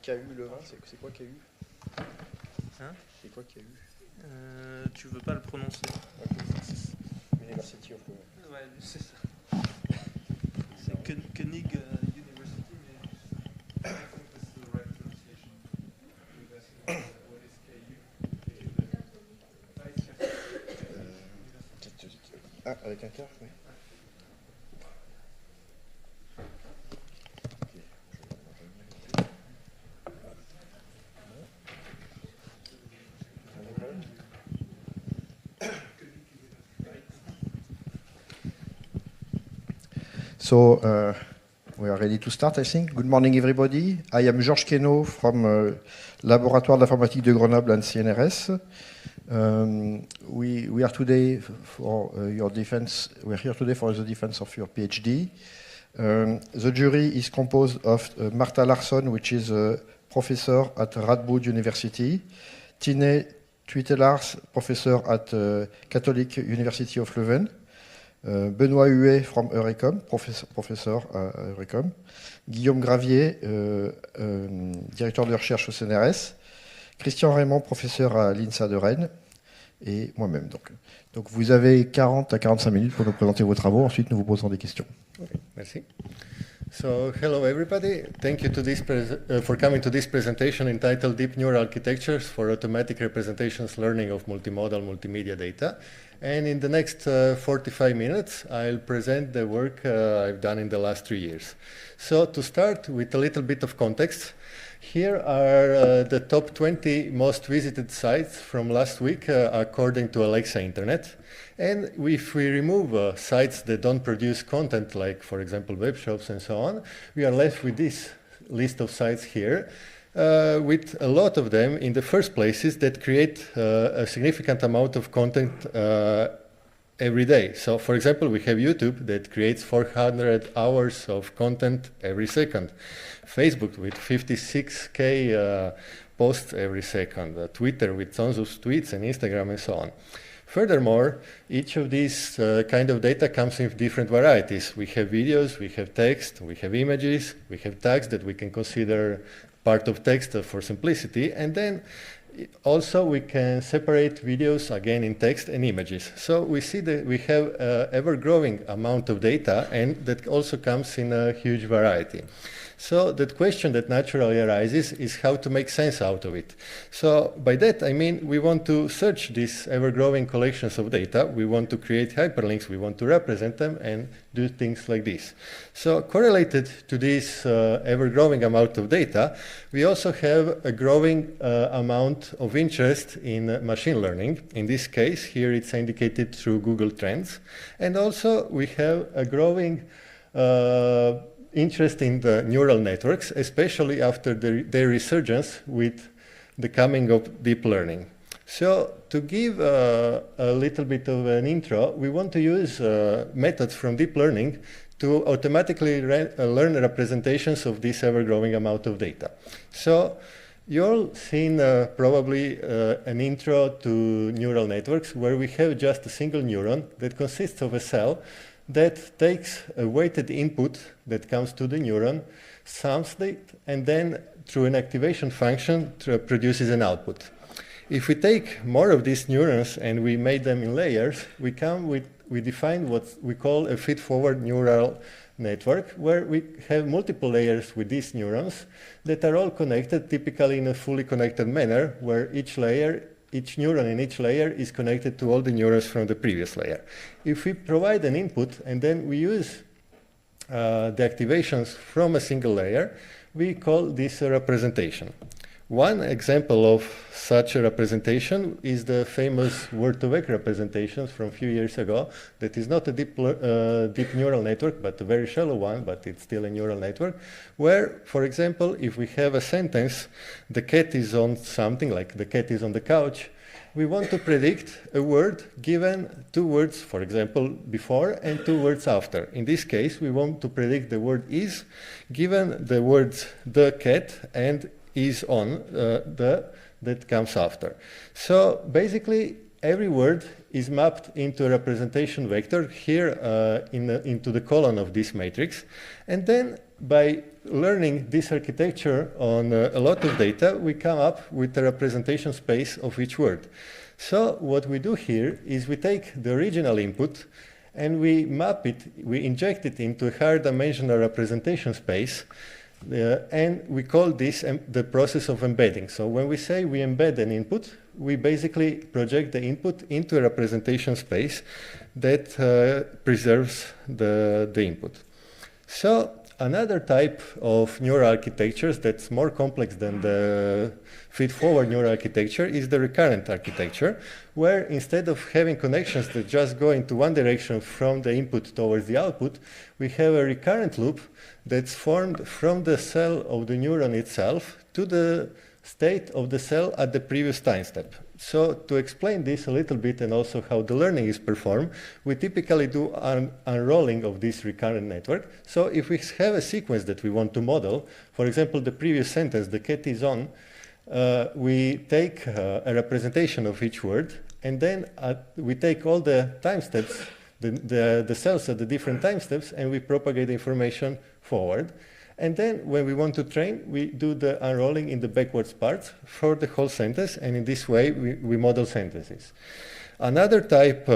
KU le 20, c'est quoi KU? Hein? C'est quoi KU? Tu veux pas le prononcer? Okay, University of Leuven. Ouais, c'est ça. C'est Koenig University, mais I think that's the right pronunciation. What is KU? Ah, avec un quart, oui. So we are ready to start, I think. Good morning, everybody. I am Georges Queneau from Laboratoire d'informatique de Grenoble and CNRS. We are today for your defense. We are here today for the defense of your PhD. The jury is composed of Martha Larsson, which is a professor at Radboud University, Tine Tuitelars, professor at Catholic University of Leuven, Benoît Huet from Eurecom, professeur à Eurecom, Guillaume Gravier, directeur de recherche au CNRS, Christian Raymond, professeur à l'INSA de Rennes, et moi-même. Donc vous avez 40 à 45 minutes pour nous présenter vos travaux, ensuite nous vous poserons des questions. Okay, merci. So, hello everybody. Thank you for coming to this presentation entitled Deep Neural Architectures for Automatic Representations Learning of Multimodal Multimedia Data. And in the next 45 minutes, I'll present the work I've done in the last 3 years. So, to start with a little bit of context, here are the top 20 most visited sites from last week according to Alexa Internet. And if we remove sites that don't produce content, like, for example, web shops and so on, we are left with this list of sites here, with a lot of them in the first places that create a significant amount of content every day. So, for example, we have YouTube that creates 400 hours of content every second. Facebook with 56K posts every second. Twitter with tons of tweets, and Instagram and so on. Furthermore, each of these kind of data comes in different varieties. We have videos, we have text, we have images, we have tags that we can consider part of text for simplicity, and then also we can separate videos again in text and images. So we see that we have an ever-growing amount of data, and that also comes in a huge variety. So the question that naturally arises is how to make sense out of it. So by that I mean we want to search these ever-growing collections of data, we want to create hyperlinks, we want to represent them and do things like this. So correlated to this ever-growing amount of data, we also have a growing amount of interest in machine learning. In this case, here it's indicated through Google Trends. And also we have a growing interest in the neural networks, especially after their resurgence with the coming of deep learning. So to give a little bit of an intro, we want to use methods from deep learning to automatically learn representations of this ever-growing amount of data. So you all seen probably an intro to neural networks where we have just a single neuron that consists of a cell that takes a weighted input that comes to the neuron, sums it, and then through an activation function produces an output. If we take more of these neurons and we make them in layers, we define what we call a feed-forward neural network, where we have multiple layers with these neurons that are all connected, typically in a fully connected manner, where each neuron in each layer is connected to all the neurons from the previous layer. If we provide an input and then we use the activations from a single layer, we call this a representation. One example of such a representation is the famous word-to-vec representations from a few years ago. That is not a deep neural network, but a very shallow one, but it's still a neural network, where, for example, if we have a sentence, the cat is on something, like the cat is on the couch, we want to predict a word given 2 words, for example, before and 2 words after. In this case, we want to predict the word is given the words the cat and is on that comes after. So basically, every word is mapped into a representation vector here into the column of this matrix. And then by learning this architecture on a lot of data, we come up with a representation space of each word. So what we do here is we take the original input and we map it, we inject it into a higher dimensional representation space, and we call this the process of embedding. So when we say we embed an input, we basically project the input into a representation space that preserves the input. So another type of neural architectures that's more complex than the feed-forward neural architecture is the recurrent architecture, where instead of having connections that just go into one direction from the input towards the output, we have a recurrent loop that's formed from the cell of the neuron itself to the state of the cell at the previous time step. So to explain this a little bit and also how the learning is performed, we typically do an unrolling of this recurrent network. So if we have a sequence that we want to model, for example, the previous sentence, the cat is on, we take a representation of each word, and then we take all the time steps, the cells at the different time steps, and we propagate the information forward. And then when we want to train, we do the unrolling in the backwards parts for the whole sentence, and in this way we model sentences. Another type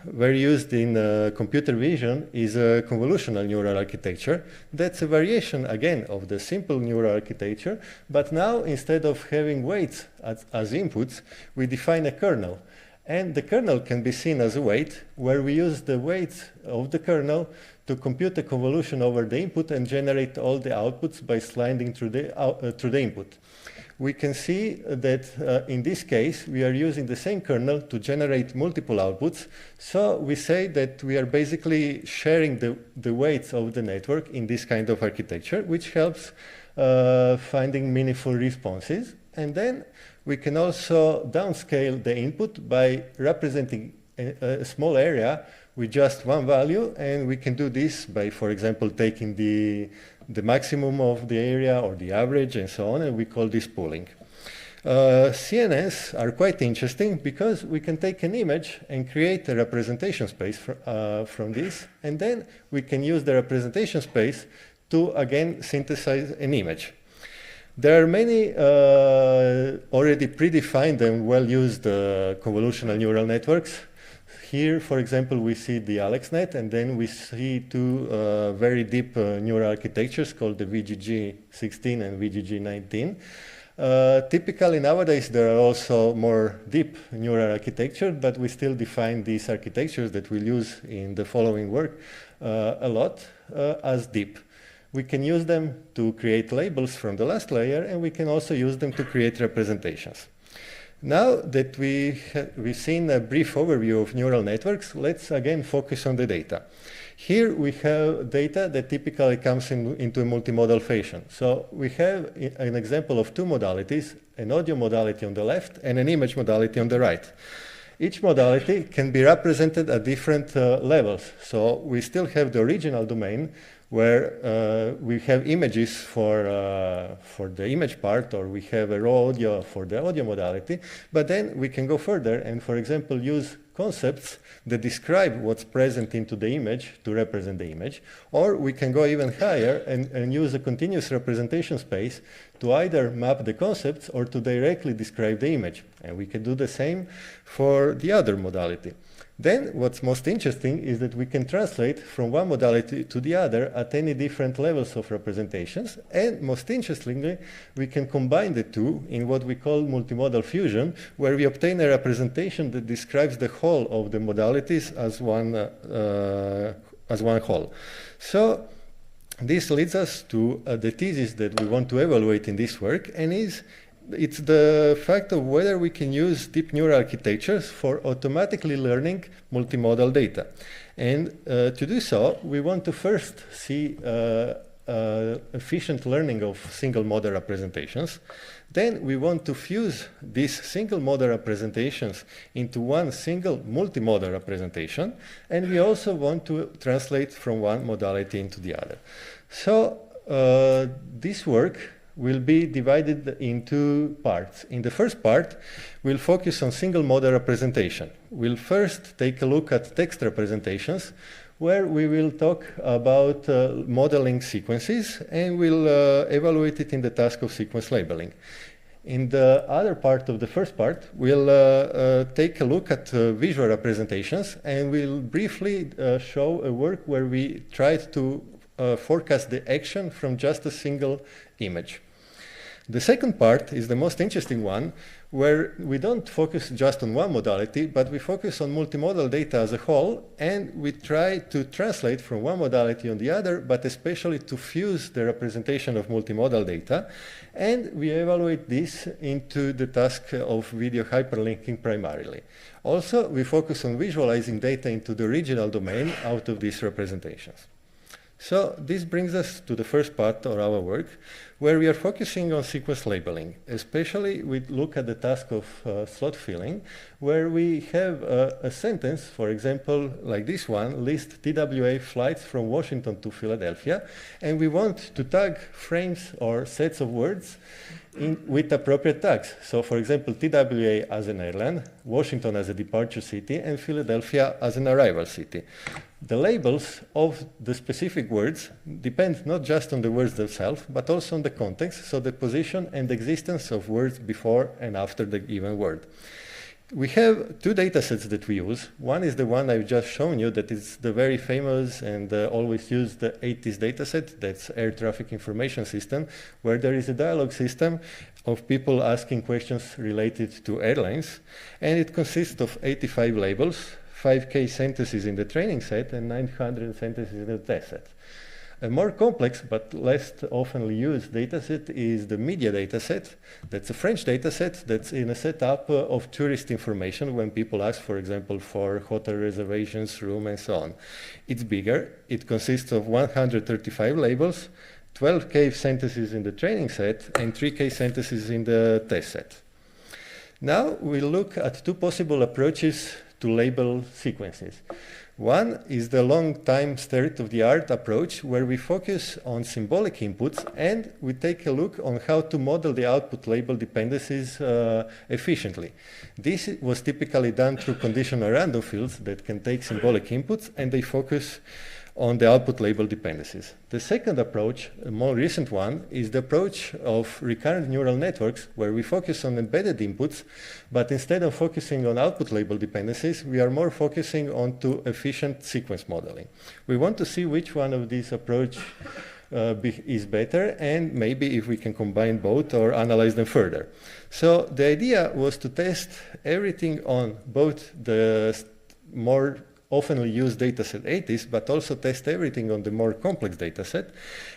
very used in computer vision is a convolutional neural architecture. That's a variation, again, of the simple neural architecture, but now instead of having weights as inputs, we define a kernel. And the kernel can be seen as a weight, where we use the weights of the kernel to compute a convolution over the input and generate all the outputs by sliding through the input. We can see that in this case, we are using the same kernel to generate multiple outputs. So we say that we are basically sharing the weights of the network in this kind of architecture, which helps finding meaningful responses. And then we can also downscale the input by representing a small area with just one value, and we can do this by, for example, taking the maximum of the area or the average and so on, and we call this pooling. CNNs are quite interesting because we can take an image and create a representation space from this, and then we can use the representation space to, again, synthesize an image. There are many already predefined and well-used convolutional neural networks. Here, for example, we see the AlexNet, and then we see two very deep neural architectures called the VGG16 and VGG19. Typically, nowadays, there are also more deep neural architectures, but we still define these architectures that we'll use in the following work a lot as deep. We can use them to create labels from the last layer, and we can also use them to create representations. Now that we've seen a brief overview of neural networks, let's again focus on the data. Here we have data that typically comes into a multimodal fashion. So we have an example of two modalities, an audio modality on the left and an image modality on the right. Each modality can be represented at different levels. So we still have the original domain, where we have images for the image part, or we have a raw audio for the audio modality, but then we can go further and, for example, use concepts that describe what's present into the image to represent the image, or we can go even higher and use a continuous representation space to either map the concepts or to directly describe the image. And we can do the same for the other modality. Then what's most interesting is that we can translate from one modality to the other at any different levels of representations. And most interestingly, we can combine the two in what we call multimodal fusion, where we obtain a representation that describes the whole of the modalities as one whole. So this leads us to the thesis that we want to evaluate in this work, and it's the fact of whether we can use deep neural architectures for automatically learning multimodal data. And to do so, we want to first see efficient learning of single model representations. Then we want to fuse these single model representations into one single multimodal representation. And we also want to translate from one modality into the other. So this work will be divided in two parts. In the first part, we'll focus on single model representation. We'll first take a look at text representations, where we will talk about modeling sequences, and we'll evaluate it in the task of sequence labeling. In the other part of the first part, we'll take a look at visual representations, and we'll briefly show a work where we tried to forecast the action from just a single image. The second part is the most interesting one, where we don't focus just on one modality, but we focus on multimodal data as a whole, and we try to translate from one modality on the other, but especially to fuse the representation of multimodal data. And we evaluate this into the task of video hyperlinking primarily. Also, we focus on visualizing data into the original domain out of these representations. So this brings us to the first part of our work, where we are focusing on sequence labeling. Especially, we look at the task of slot filling, where we have a sentence, for example, like this one, list TWA flights from Washington to Philadelphia, and we want to tag frames or sets of words with appropriate tags. So, for example, TWA as an airline, Washington as a departure city, and Philadelphia as an arrival city. The labels of the specific words depend not just on the words themselves, but also on the context, so the position and existence of words before and after the given word. We have two datasets that we use. One is the one I've just shown you, that is the very famous and always used the Thesis dataset, that's Air Traffic Information System, where there is a dialogue system of people asking questions related to airlines, and it consists of 85 labels, 5K sentences in the training set, and 900 sentences in the test set. A more complex but less often used dataset is the media dataset. That's a French dataset that's in a setup of tourist information when people ask, for example, for hotel reservations, room, and so on. It's bigger. It consists of 135 labels, 12K sentences in the training set, and 3K sentences in the test set. Now we'll look at two possible approaches to label sequences. One is the long-time state-of-the-art approach, where we focus on symbolic inputs and we take a look on how to model the output label dependencies efficiently. This was typically done through conditional random fields that can take symbolic inputs, and they focus on the output label dependencies. The second approach, a more recent one, is the approach of recurrent neural networks, where we focus on embedded inputs, but instead of focusing on output label dependencies, we are more focusing on to efficient sequence modeling. We want to see which one of these approaches is better, and maybe if we can combine both or analyze them further. So the idea was to test everything on both the more often used dataset Thesis, but also test everything on the more complex dataset.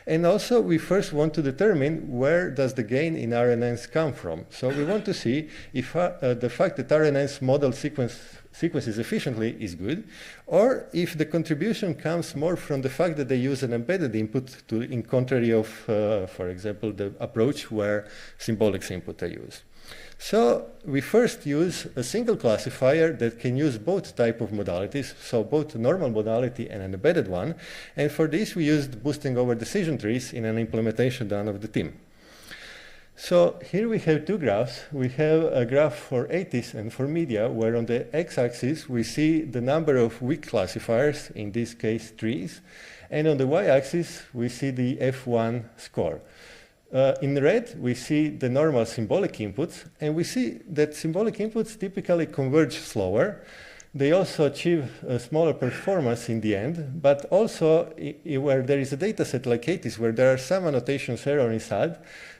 And also, we first want to determine where does the gain in RNNs come from. So we want to see if the fact that RNNs model sequences efficiently is good, or if the contribution comes more from the fact that they use an embedded input in contrary of, for example, the approach where symbolic input are used. So we first use a single classifier that can use both type of modalities, so both a normal modality and an embedded one. And for this, we used boosting over decision trees in an implementation done of the team. So here we have two graphs. We have a graph for Thesis and for media, where on the x-axis we see the number of weak classifiers, in this case trees, and on the y-axis we see the F1 score. In red, we see the normal symbolic inputs, and we see that symbolic inputs typically converge slower. They also achieve a smaller performance in the end, but also where there is a dataset like Thesis, where there are some annotations error inside,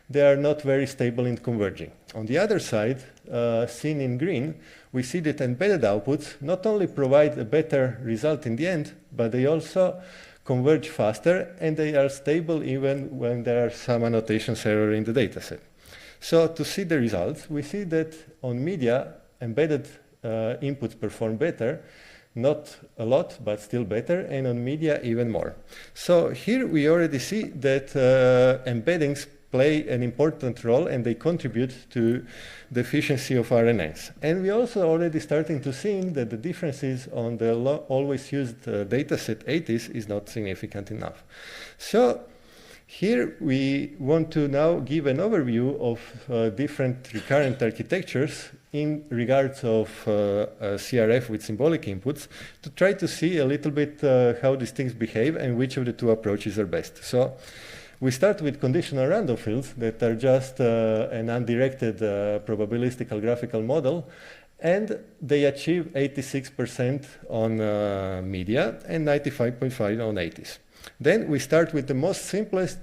they are not very stable in converging. On the other side, seen in green, we see that embedded outputs not only provide a better result in the end, but they also converge faster, and they are stable even when there are some annotations error in the dataset. So to see the results, we see that on media, embedded inputs perform better, not a lot, but still better, and on media even more. So here we already see that embeddings play an important role, and they contribute to the efficiency of RNNs. And we also already starting to see that the differences on the always used dataset Thesis is not significant enough. So Here we want to now give an overview of different recurrent architectures in regards of CRF with symbolic inputs to try to see a little bit how these things behave and which of the two approaches are best. So we start with conditional random fields that are just an undirected probabilistic graphical model, and they achieve 86% on media and 95.5% on 80s. Then we start with the most simplest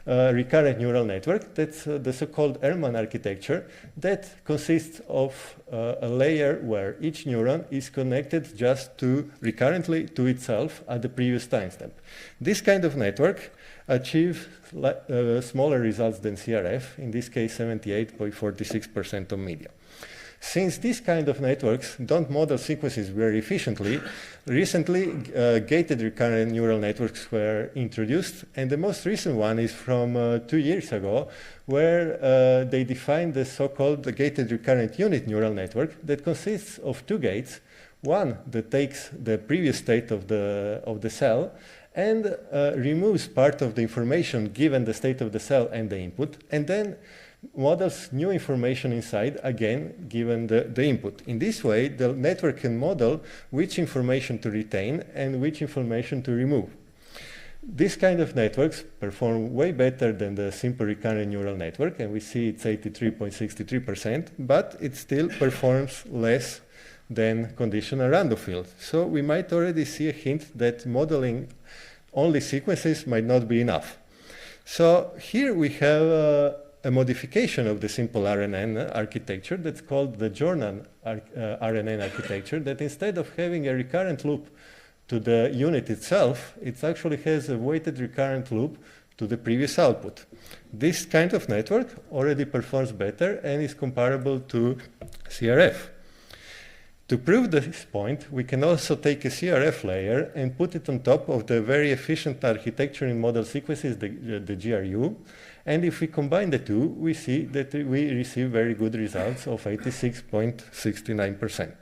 recurrent neural network. That's the so-called Hermann architecture that consists of a layer where each neuron is connected just recurrently to itself at the previous timestamp. This kind of network achieves smaller results than CRF, in this case 78.46% on media. Since these kind of networks don't model sequences very efficiently, recently gated recurrent neural networks were introduced, and the most recent one is from 2 years ago, where they defined the so-called gated recurrent unit neural network that consists of two gates, one that takes the previous state of the cell and removes part of the information given the state of the cell and the input, and then models new information inside, again, given the input. In this way, the network can model which information to retain and which information to remove. This kind of networks perform way better than the simple recurrent neural network, and we see it's 83.63%, but it still performs less than conditional random field. So we might already see a hint that modeling only sequences might not be enough. So here we have a modification of the simple RNN architecture that's called the Jordan RNN architecture, that instead of having a recurrent loop to the unit itself, it actually has a weighted recurrent loop to the previous output. This kind of network already performs better and is comparable to CRF. To prove this point, we can also take a CRF layer and put it on top of the very efficient architecture in model sequences, the GRU. And if we combine the two, we see that we receive very good results of 86.69%.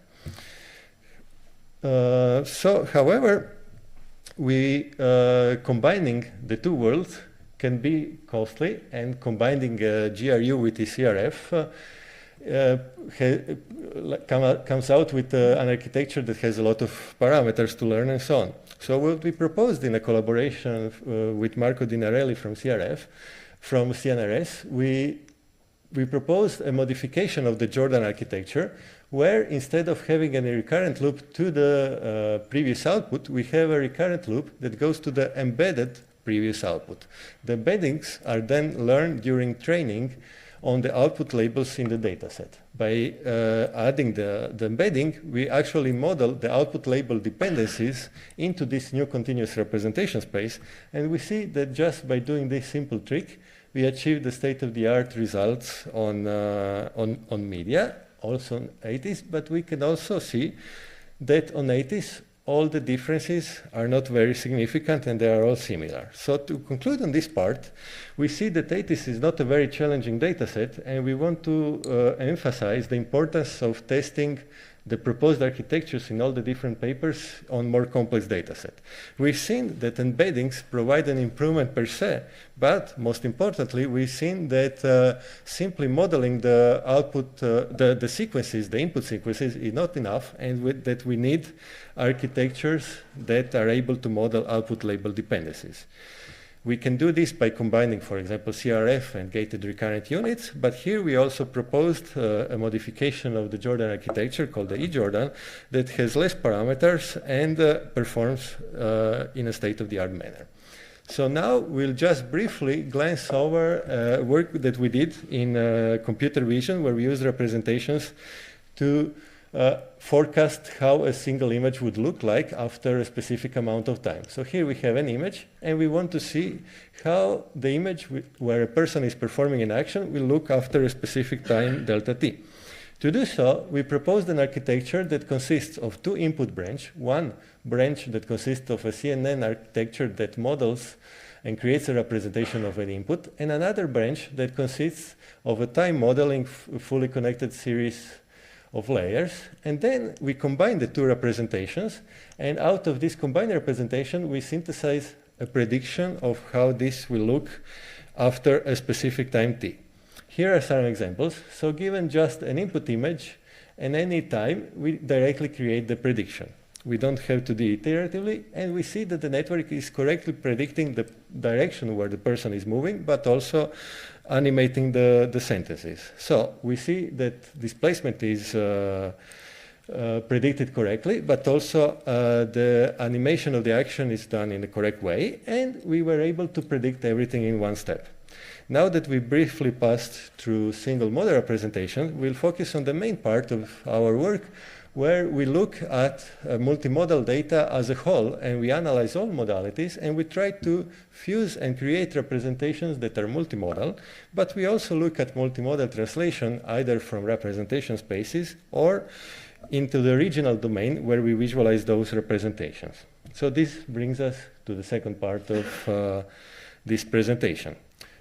However, combining the two worlds can be costly, and combining GRU with the CRF comes out with an architecture that has a lot of parameters to learn and so on. So what we proposed in a collaboration with Marco Dinarelli from CNRS, we proposed a modification of the Jordan architecture, where instead of having a recurrent loop to the previous output, we have a recurrent loop that goes to the embedded previous output. The embeddings are then learned during training on the output labels in the dataset. By adding the embedding, we actually model the output label dependencies into this new continuous representation space, and we see that just by doing this simple trick, we achieve the state-of-the-art results on media, also on 80s, but we can also see that on 80s, all the differences are not very significant and they are all similar. So to conclude on this part, we see that 80s is not a very challenging data set, and we want to emphasize the importance of testing the proposed architectures in all the different papers on more complex data set. We've seen that embeddings provide an improvement per se, but most importantly, we've seen that simply modeling the output, the sequences, the input sequences is not enough, and that we need architectures that are able to model output label dependencies. We can do this by combining, for example, CRF and gated recurrent units, but here we also proposed a modification of the Jordan architecture called the eJordan that has less parameters and performs in a state-of-the-art manner. So now we'll just briefly glance over work that we did in computer vision, where we used representations to forecast how a single image would look like after a specific amount of time. So here we have an image, and we want to see how the image where a person is performing an action will look after a specific time delta t. To do so, we proposed an architecture that consists of two input branches, one branch that consists of a CNN architecture that models and creates a representation of an input, and another branch that consists of a time modeling fully connected series of layers, and then we combine the two representations, and out of this combined representation we synthesize a prediction of how this will look after a specific time t. Here are some examples. So given just an input image and any time, we directly create the prediction. We don't have to do it iteratively, and we see that the network is correctly predicting the direction where the person is moving, but also animating the sentences. So we see that displacement is predicted correctly, but also the animation of the action is done in the correct way, and we were able to predict everything in one step. Now that we briefly passed through single model representation, we'll focus on the main part of our work, where we look at multimodal data as a whole, and we analyze all modalities, and we try to fuse and create representations that are multimodal, but we also look at multimodal translation either from representation spaces or into the regional domain where we visualize those representations. So this brings us to the second part of this presentation.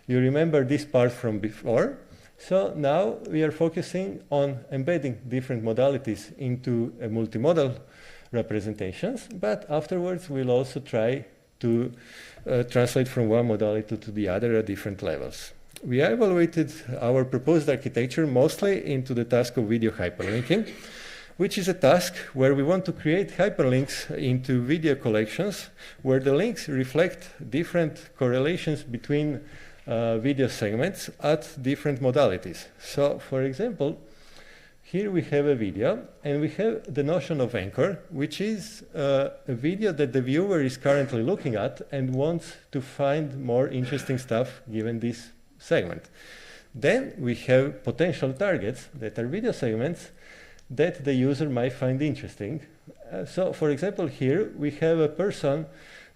You remember this part from before. So now we are focusing on embedding different modalities into a multimodal representations, but afterwards we'll also try to translate from one modality to the other at different levels. We evaluated our proposed architecture mostly into the task of video hyperlinking, which is a task where we want to create hyperlinks into video collections where the links reflect different correlations between video segments at different modalities. So, for example, here we have a video, and we have the notion of anchor, which is a video that the viewer is currently looking at and wants to find more interesting stuff given this segment. Then we have potential targets that are video segments that the user might find interesting. So, for example, here we have a person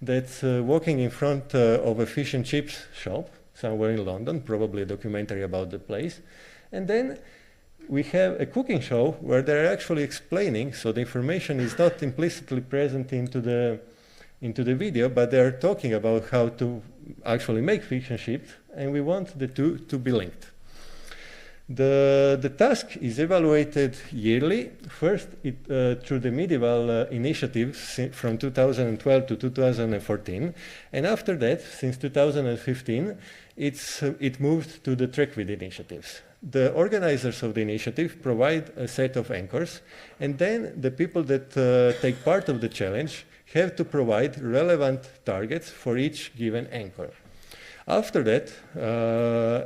that's walking in front of a fish and chips shop somewhere in London, probably a documentary about the place. And then we have a cooking show where they're actually explaining, so the information is not implicitly present into the video, but they're talking about how to actually make fish and chips, and we want the two to be linked. The task is evaluated yearly, first through the medieval initiatives from 2012 to 2014, and after that, since 2015, it moved to the TrackWith initiatives. The organizers of the initiative provide a set of anchors, and then the people that take part of the challenge have to provide relevant targets for each given anchor. After that,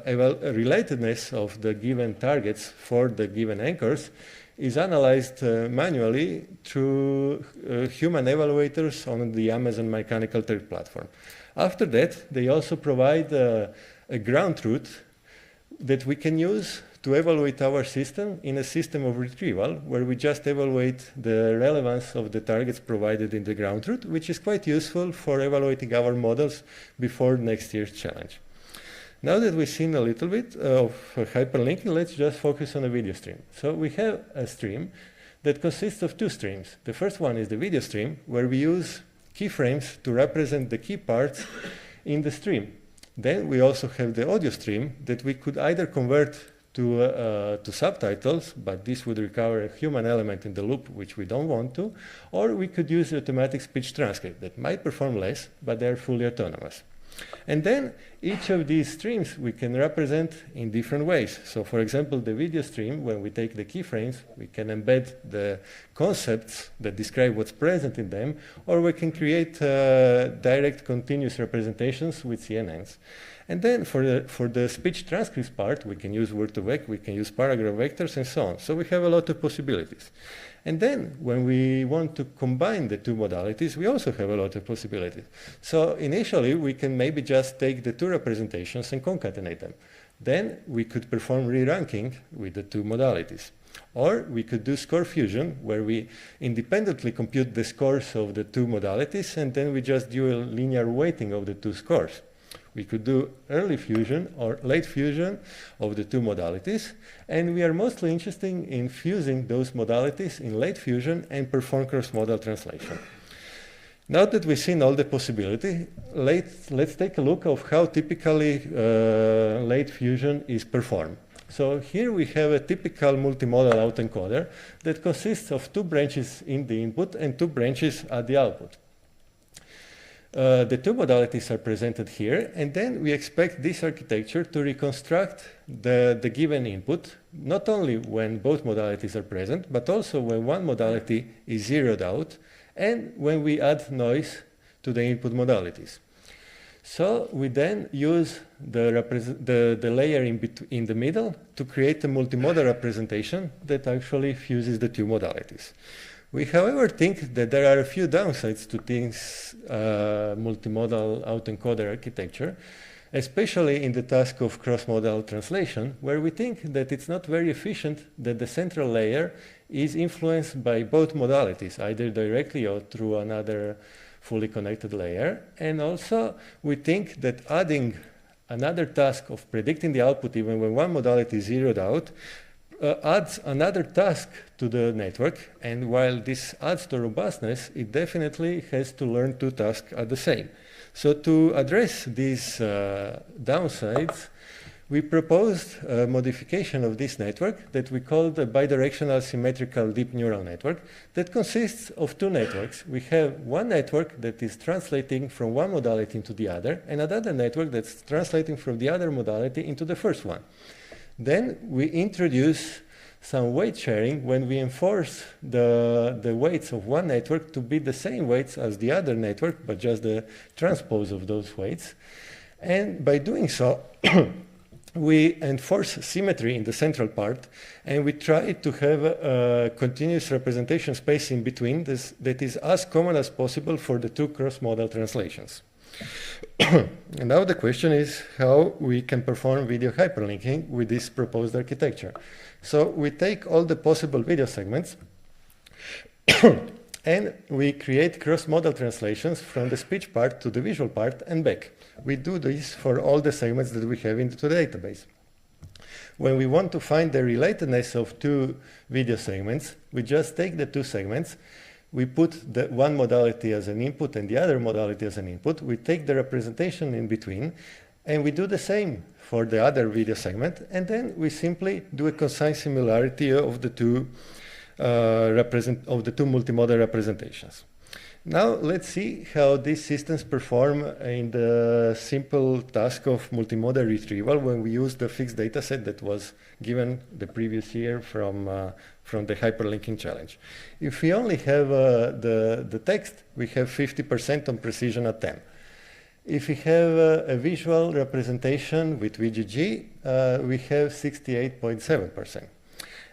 relatedness of the given targets for the given anchors is analyzed manually through human evaluators on the Amazon Mechanical Turk platform. After that, they also provide a ground truth that we can use to evaluate our system in a system of retrieval, where we just evaluate the relevance of the targets provided in the ground truth, which is quite useful for evaluating our models before next year's challenge. Now that we've seen a little bit of hyperlinking, let's just focus on a video stream. So we have a stream that consists of two streams. The first one is the video stream, where we use keyframes to represent the key parts in the stream. Then we also have the audio stream that we could either convert to subtitles, but this would require a human element in the loop, which we don't want to, or we could use automatic speech transcript that might perform less, but they're fully autonomous. And then each of these streams we can represent in different ways. So for example, the video stream, when we take the keyframes, we can embed the concepts that describe what's present in them, or we can create direct continuous representations with CNNs. And then for the speech transcripts part, we can use word-to-vec, we can use paragraph vectors, and so on. So we have a lot of possibilities. And then when we want to combine the two modalities, we also have a lot of possibilities. So initially, we can maybe just take the two representations and concatenate them. Then we could perform re-ranking with the two modalities. Or we could do score fusion, where we independently compute the scores of the two modalities, and then we just do a linear weighting of the two scores. We could do early fusion or late fusion of the two modalities, and we are mostly interested in fusing those modalities in late fusion and perform cross-modal translation. Now that we've seen all the possibility, let's take a look of how typically late fusion is performed. So here we have a typical multimodal autoencoder that consists of two branches in the input and two branches at the output. The two modalities are presented here, and then we expect this architecture to reconstruct the given input, not only when both modalities are present, but also when one modality is zeroed out, and when we add noise to the input modalities. So we then use the layer in the middle to create a multimodal representation that actually fuses the two modalities. We, however, think that there are a few downsides to this multimodal autoencoder architecture, especially in the task of cross-modal translation, where we think that it's not very efficient that the central layer is influenced by both modalities, either directly or through another fully connected layer. And also, we think that adding another task of predicting the output even when one modality is zeroed out adds another task to the network, and while this adds to robustness, it definitely has to learn two tasks at the same. So to address these downsides, we proposed a modification of this network that we called a bidirectional symmetrical deep neural network that consists of two networks. We have one network that is translating from one modality into the other, and another network that's translating from the other modality into the first one. Then we introduce some weight sharing when we enforce the weights of one network to be the same weights as the other network, but just the transpose of those weights. And by doing so, we enforce symmetry in the central part, and we try to have a continuous representation space in between this that is as common as possible for the two cross-modal translations. And now the question is how we can perform video hyperlinking with this proposed architecture. So we take all the possible video segments and we create cross-modal translations from the speech part to the visual part and back. We do this for all the segments that we have into the database. When we want to find the relatedness of two video segments, we just take the two segments, we put the one modality as an input and the other modality as an input. We take the representation in between, and we do the same for the other video segment, and then we simply do a cosine similarity of the two multimodal representations. Now let's see how these systems perform in the simple task of multimodal retrieval when we use the fixed data set that was given the previous year from the hyperlinking challenge. If we only have the text, we have 50% on precision at 10. If we have a visual representation with VGG, we have 68.7%.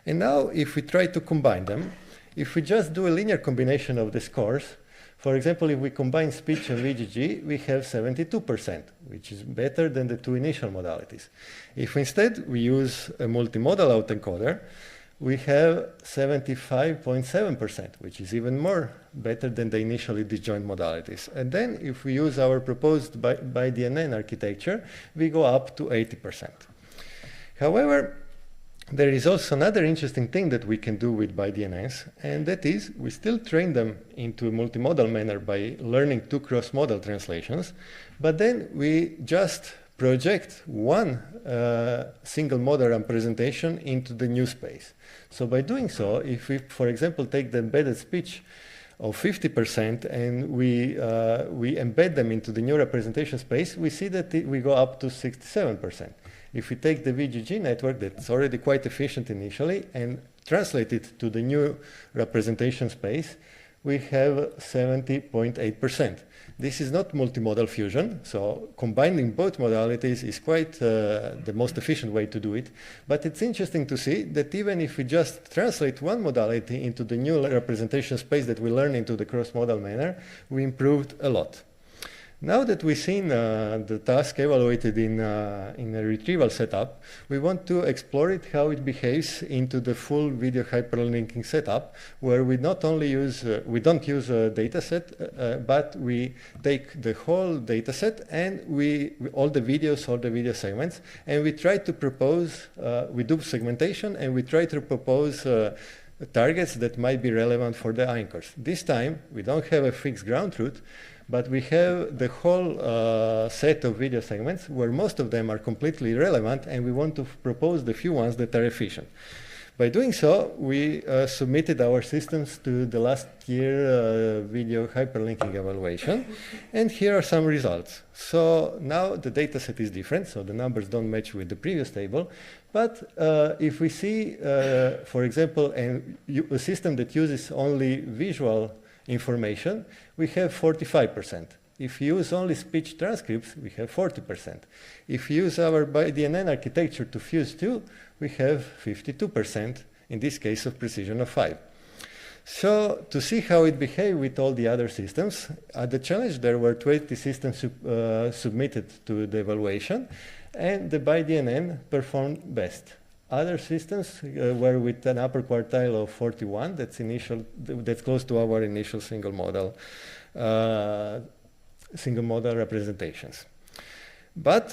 And now if we try to combine them, if we just do a linear combination of the scores, for example, if we combine speech and VGG, we have 72%, which is better than the two initial modalities. If instead we use a multimodal autoencoder, we have 75.7%, which is even more better than the initially disjoint modalities. And then if we use our proposed BiDNN architecture, we go up to 80%. However, there is also another interesting thing that we can do with BiDNNs, and that is we still train them into a multimodal manner by learning two cross-modal translations, but then we just project one single modal representation into the new space. So by doing so, if we, for example, take the embedded speech of 50% and we embed them into the new representation space, we see that we go up to 67%. If we take the VGG network that's already quite efficient initially and translate it to the new representation space, we have 70.8%. This is not multimodal fusion, so combining both modalities is quite the most efficient way to do it. But it's interesting to see that even if we just translate one modality into the new representation space that we learn into the cross-modal manner, we improved a lot. Now that we've seen the task evaluated in a retrieval setup, we want to explore it, how it behaves into the full video hyperlinking setup, where we not only use, we don't use a data set, but we take the whole data set and all the video segments, and we try to propose, we do segmentation, and we try to propose targets that might be relevant for the anchors. This time, we don't have a fixed ground truth, but we have the whole set of video segments where most of them are completely irrelevant, and we want to propose the few ones that are efficient. By doing so, we submitted our systems to the last year video hyperlinking evaluation, and here are some results. So now the data set is different, so the numbers don't match with the previous table, but if we see, for example, a system that uses only visual information, we have 45%. If you use only speech transcripts, we have 40%. If you use our ByDNN architecture to fuse 2, we have 52%, in this case of precision of 5. So to see how it behaved with all the other systems, at the challenge there were 20 systems submitted to the evaluation, and the ByDNN performed best. Other systems were with an upper quartile of 41, that's close to our initial single model representations. But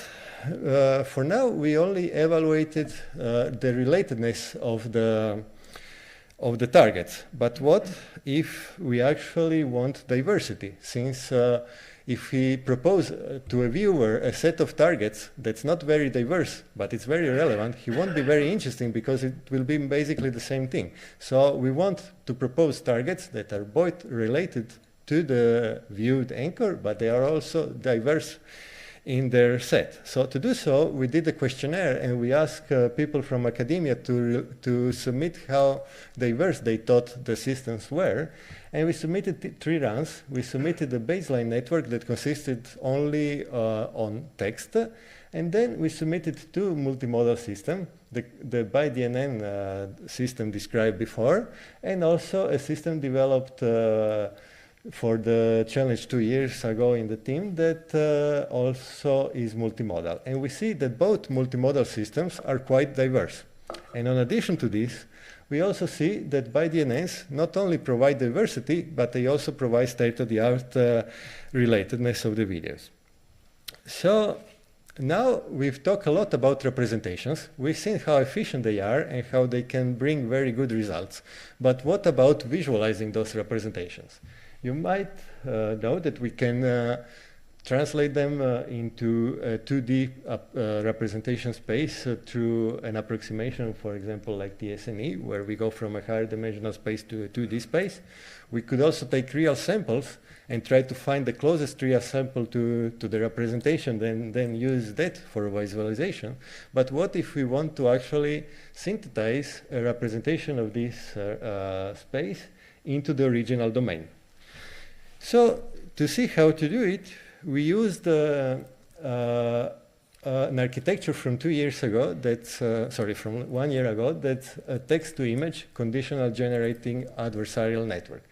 for now, we only evaluated the relatedness of the targets. But what if we actually want diversity? Since if we propose to a viewer a set of targets that's not very diverse, but it's very relevant, he won't be very interesting because it will be basically the same thing. So we want to propose targets that are both related to the viewed anchor, but they are also diverse in their set. So to do so, we did a questionnaire and we asked people from academia to submit how diverse they thought the systems were. And we submitted 3 rounds. We submitted a baseline network that consisted only on text. And then we submitted 2 multimodal systems, the ByDNN system described before, and also a system developed for the challenge 2 years ago in the team that also is multimodal. And we see that both multimodal systems are quite diverse. And in addition to this, we also see that ByDNNs not only provide diversity, but they also provide state-of-the-art relatedness of the videos. So now we've talked a lot about representations. We've seen how efficient they are and how they can bring very good results. But what about visualizing those representations? You might know that we can translate them into a 2D representation space through an approximation, for example, like the SNE, where we go from a higher dimensional space to a 2D space. We could also take real samples and try to find the closest real sample to the representation, then use that for visualization. But what if we want to actually synthesize a representation of this space into the original domain? So to see how to do it, we used an architecture from 2 years ago that's, from 1 year ago, that's a text-to-image conditional generating adversarial network.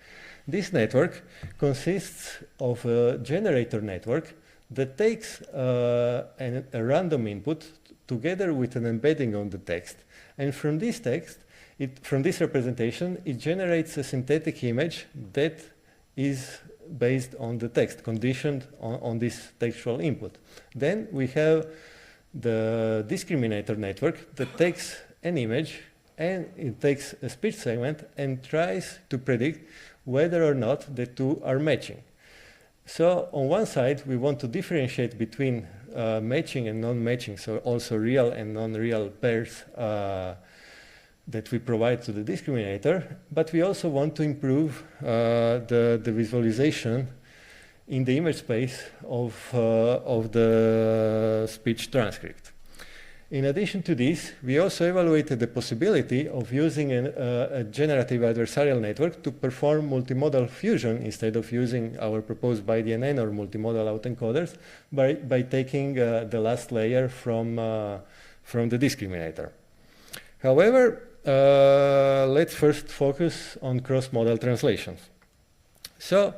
This network consists of a generator network that takes a random input together with an embedding on the text. And from this text, from this representation, it generates a synthetic image that is based on the text, conditioned on this textual input. Then we have the discriminator network that takes an image and it takes a speech segment and tries to predict whether or not the two are matching. So on one side, we want to differentiate between matching and non-matching, so also real and non-real pairs that we provide to the discriminator, but we also want to improve the visualization in the image space of the speech transcript. In addition to this, we also evaluated the possibility of using a generative adversarial network to perform multimodal fusion instead of using our proposed ByDNN or multimodal autoencoders by taking the last layer from the discriminator. However, let's first focus on cross-modal translations. So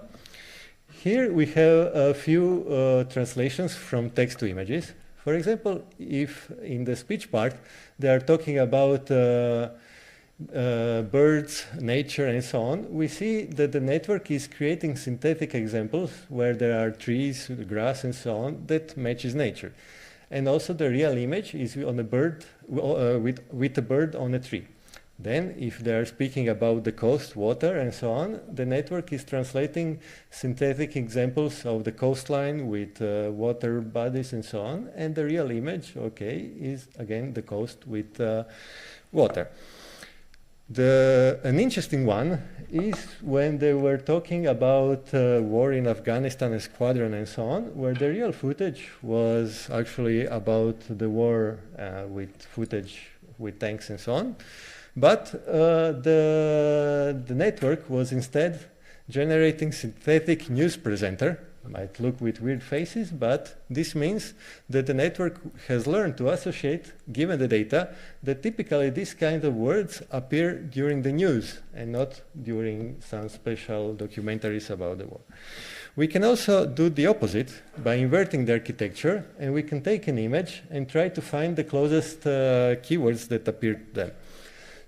here we have a few translations from text to images. For example, if in the speech part they are talking about birds, nature, and so on, we see that the network is creating synthetic examples where there are trees, grass, and so on that matches nature. And also the real image is on a bird, with a bird on a tree. Then, if they are speaking about the coast, water, and so on, the network is translating synthetic examples of the coastline with water bodies and so on, and the real image, okay, is again the coast with water. An interesting one is when they were talking about war in Afghanistan, a squadron and so on, where the real footage was actually about the war with footage with tanks and so on. But the network was instead generating synthetic news presenter. Might look with weird faces, but this means that the network has learned to associate, given the data, that typically these kind of words appear during the news and not during some special documentaries about the war. We can also do the opposite by inverting the architecture, and we can take an image and try to find the closest keywords that appear to them.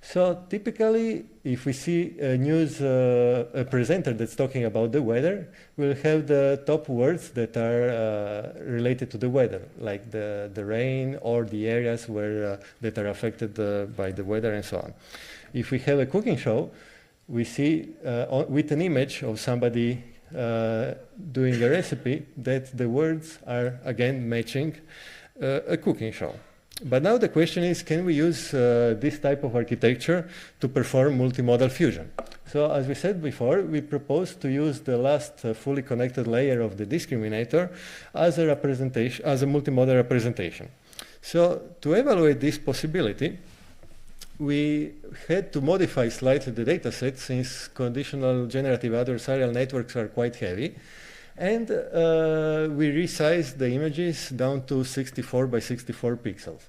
So typically, if we see a news a presenter that's talking about the weather, we'll have the top words that are related to the weather, like the rain or the areas where that are affected by the weather and so on. If we have a cooking show, we see with an image of somebody doing a recipe that the words are again matching a cooking show. But now the question is, can we use this type of architecture to perform multimodal fusion? So as we said before, we propose to use the last fully connected layer of the discriminator as a representation, as a multimodal representation. So to evaluate this possibility, we had to modify slightly the dataset since conditional generative adversarial networks are quite heavy. And we resized the images down to 64 by 64 pixels.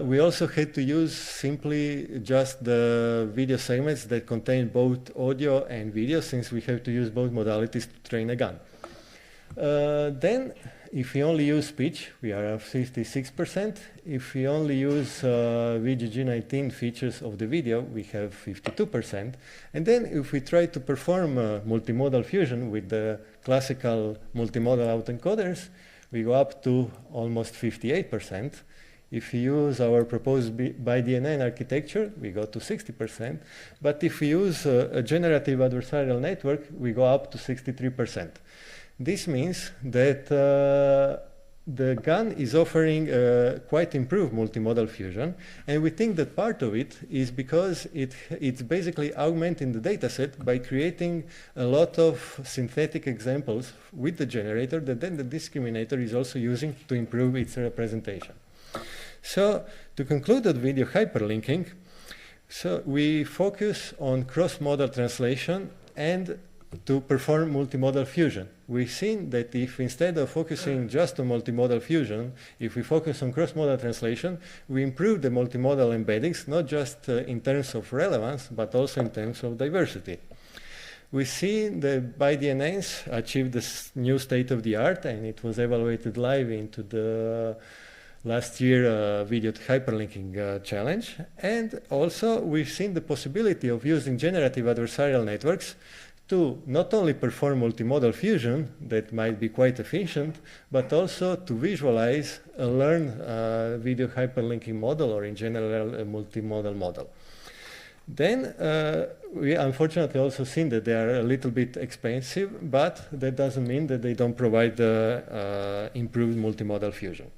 We also had to use simply just the video segments that contain both audio and video, since we have to use both modalities to train a gun. Then, if we only use speech, we are at 56%. If we only use VGG19 features of the video, we have 52%. And then if we try to perform multimodal fusion with the classical multimodal autoencoders, we go up to almost 58%. If we use our proposed BiDNN architecture, we go to 60%. But if we use a generative adversarial network, we go up to 63%. This means that the GAN is offering quite improved multimodal fusion, and we think that part of it is because it's basically augmenting the dataset by creating a lot of synthetic examples with the generator that then the discriminator is also using to improve its representation. So to conclude that video hyperlinking, so we focus on cross-modal translation and to perform multimodal fusion. We've seen that if instead of focusing just on multimodal fusion, if we focus on cross-modal translation, we improve the multimodal embeddings, not just in terms of relevance, but also in terms of diversity. We see that BiDNNs achieved this new state of the art, and it was evaluated live into the last year video hyperlinking challenge. And also we've seen the possibility of using generative adversarial networks to not only perform multimodal fusion that might be quite efficient, but also to visualize a learned video hyperlinking model, or in general a multimodal model. Then we unfortunately also seen that they are a little bit expensive, but that doesn't mean that they don't provide improved multimodal fusion.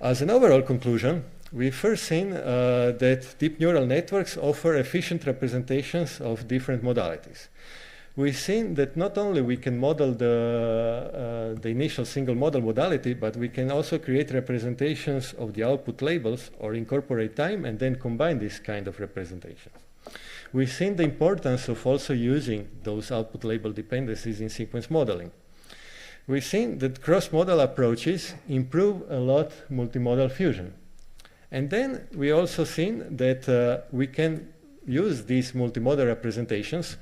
As an overall conclusion, we've first seen that deep neural networks offer efficient representations of different modalities. We've seen that not only we can model the initial single model modality, but we can also create representations of the output labels or incorporate time and then combine this kind of representations. We've seen the importance of also using those output label dependencies in sequence modeling. We've seen that cross-modal approaches improve a lot multimodal fusion. And then we also seen that we can use these multimodal representations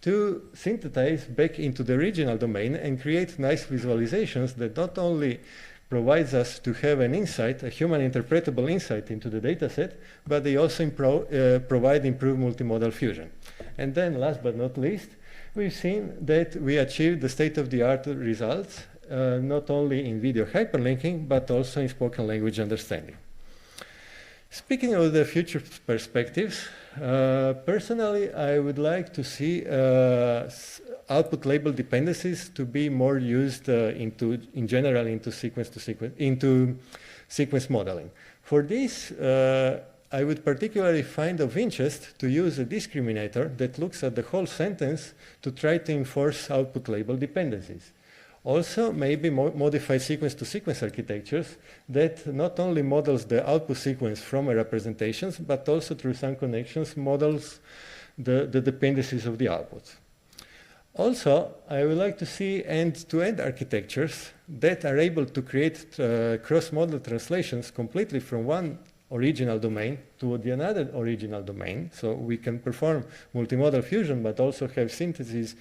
to synthesize back into the regional domain and create nice visualizations that not only provides us to have an insight, a human interpretable insight into the dataset, but they also provide improved multimodal fusion. And then last but not least, we've seen that we achieved the state-of-the-art results, not only in video hyperlinking, but also in spoken language understanding. Speaking of the future perspectives, personally, I would like to see output label dependencies to be more used in general into sequence modeling. For this, I would particularly find of interest to use a discriminator that looks at the whole sentence to try to enforce output label dependencies. Also, maybe modify sequence-to-sequence architectures that not only models the output sequence from a representations, but also through some connections models the dependencies of the outputs. Also, I would like to see end-to-end architectures that are able to create cross-model translations completely from one original domain to another original domain. So we can perform multimodal fusion, but also have synthesis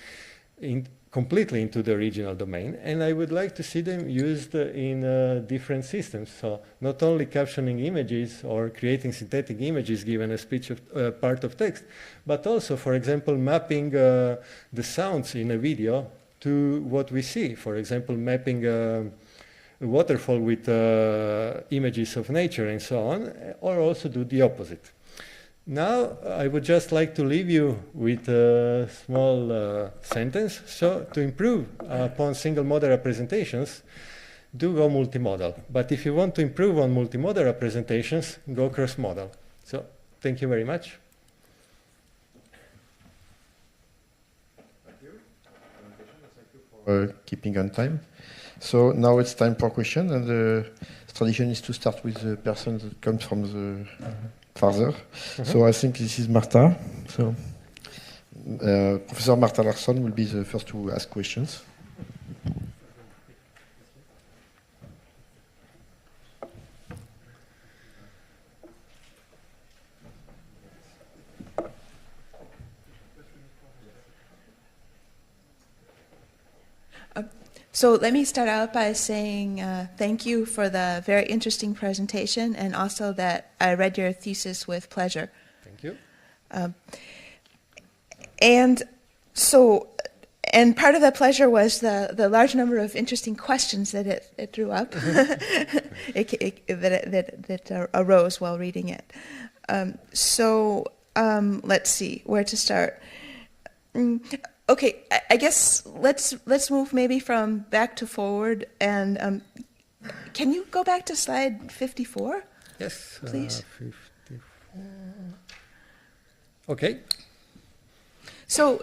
completely into the original domain. And I would like to see them used in different systems. So not only captioning images or creating synthetic images given a speech of, part of text, but also, for example, mapping the sounds in a video to what we see. For example, mapping a waterfall with images of nature and so on, or also do the opposite. Now, I would just like to leave you with a small sentence. So, to improve upon single model representations, do go multimodal. But if you want to improve on multimodal representations, go cross-modal. So, thank you very much. Thank you. Thank you for keeping on time. So now it's time for questions, and the tradition is to start with the person that comes from the farther. So I think this is Marta. So Professor Marta Larsson will be the first to ask questions. So let me start out by saying thank you for the very interesting presentation, and also that I read your thesis with pleasure. Thank you. And part of the pleasure was the large number of interesting questions that it drew up, that arose while reading it. Let's see where to start. Okay, I guess let's move maybe from back to forward, and can you go back to slide 54? Yes, please. 54. Okay. So,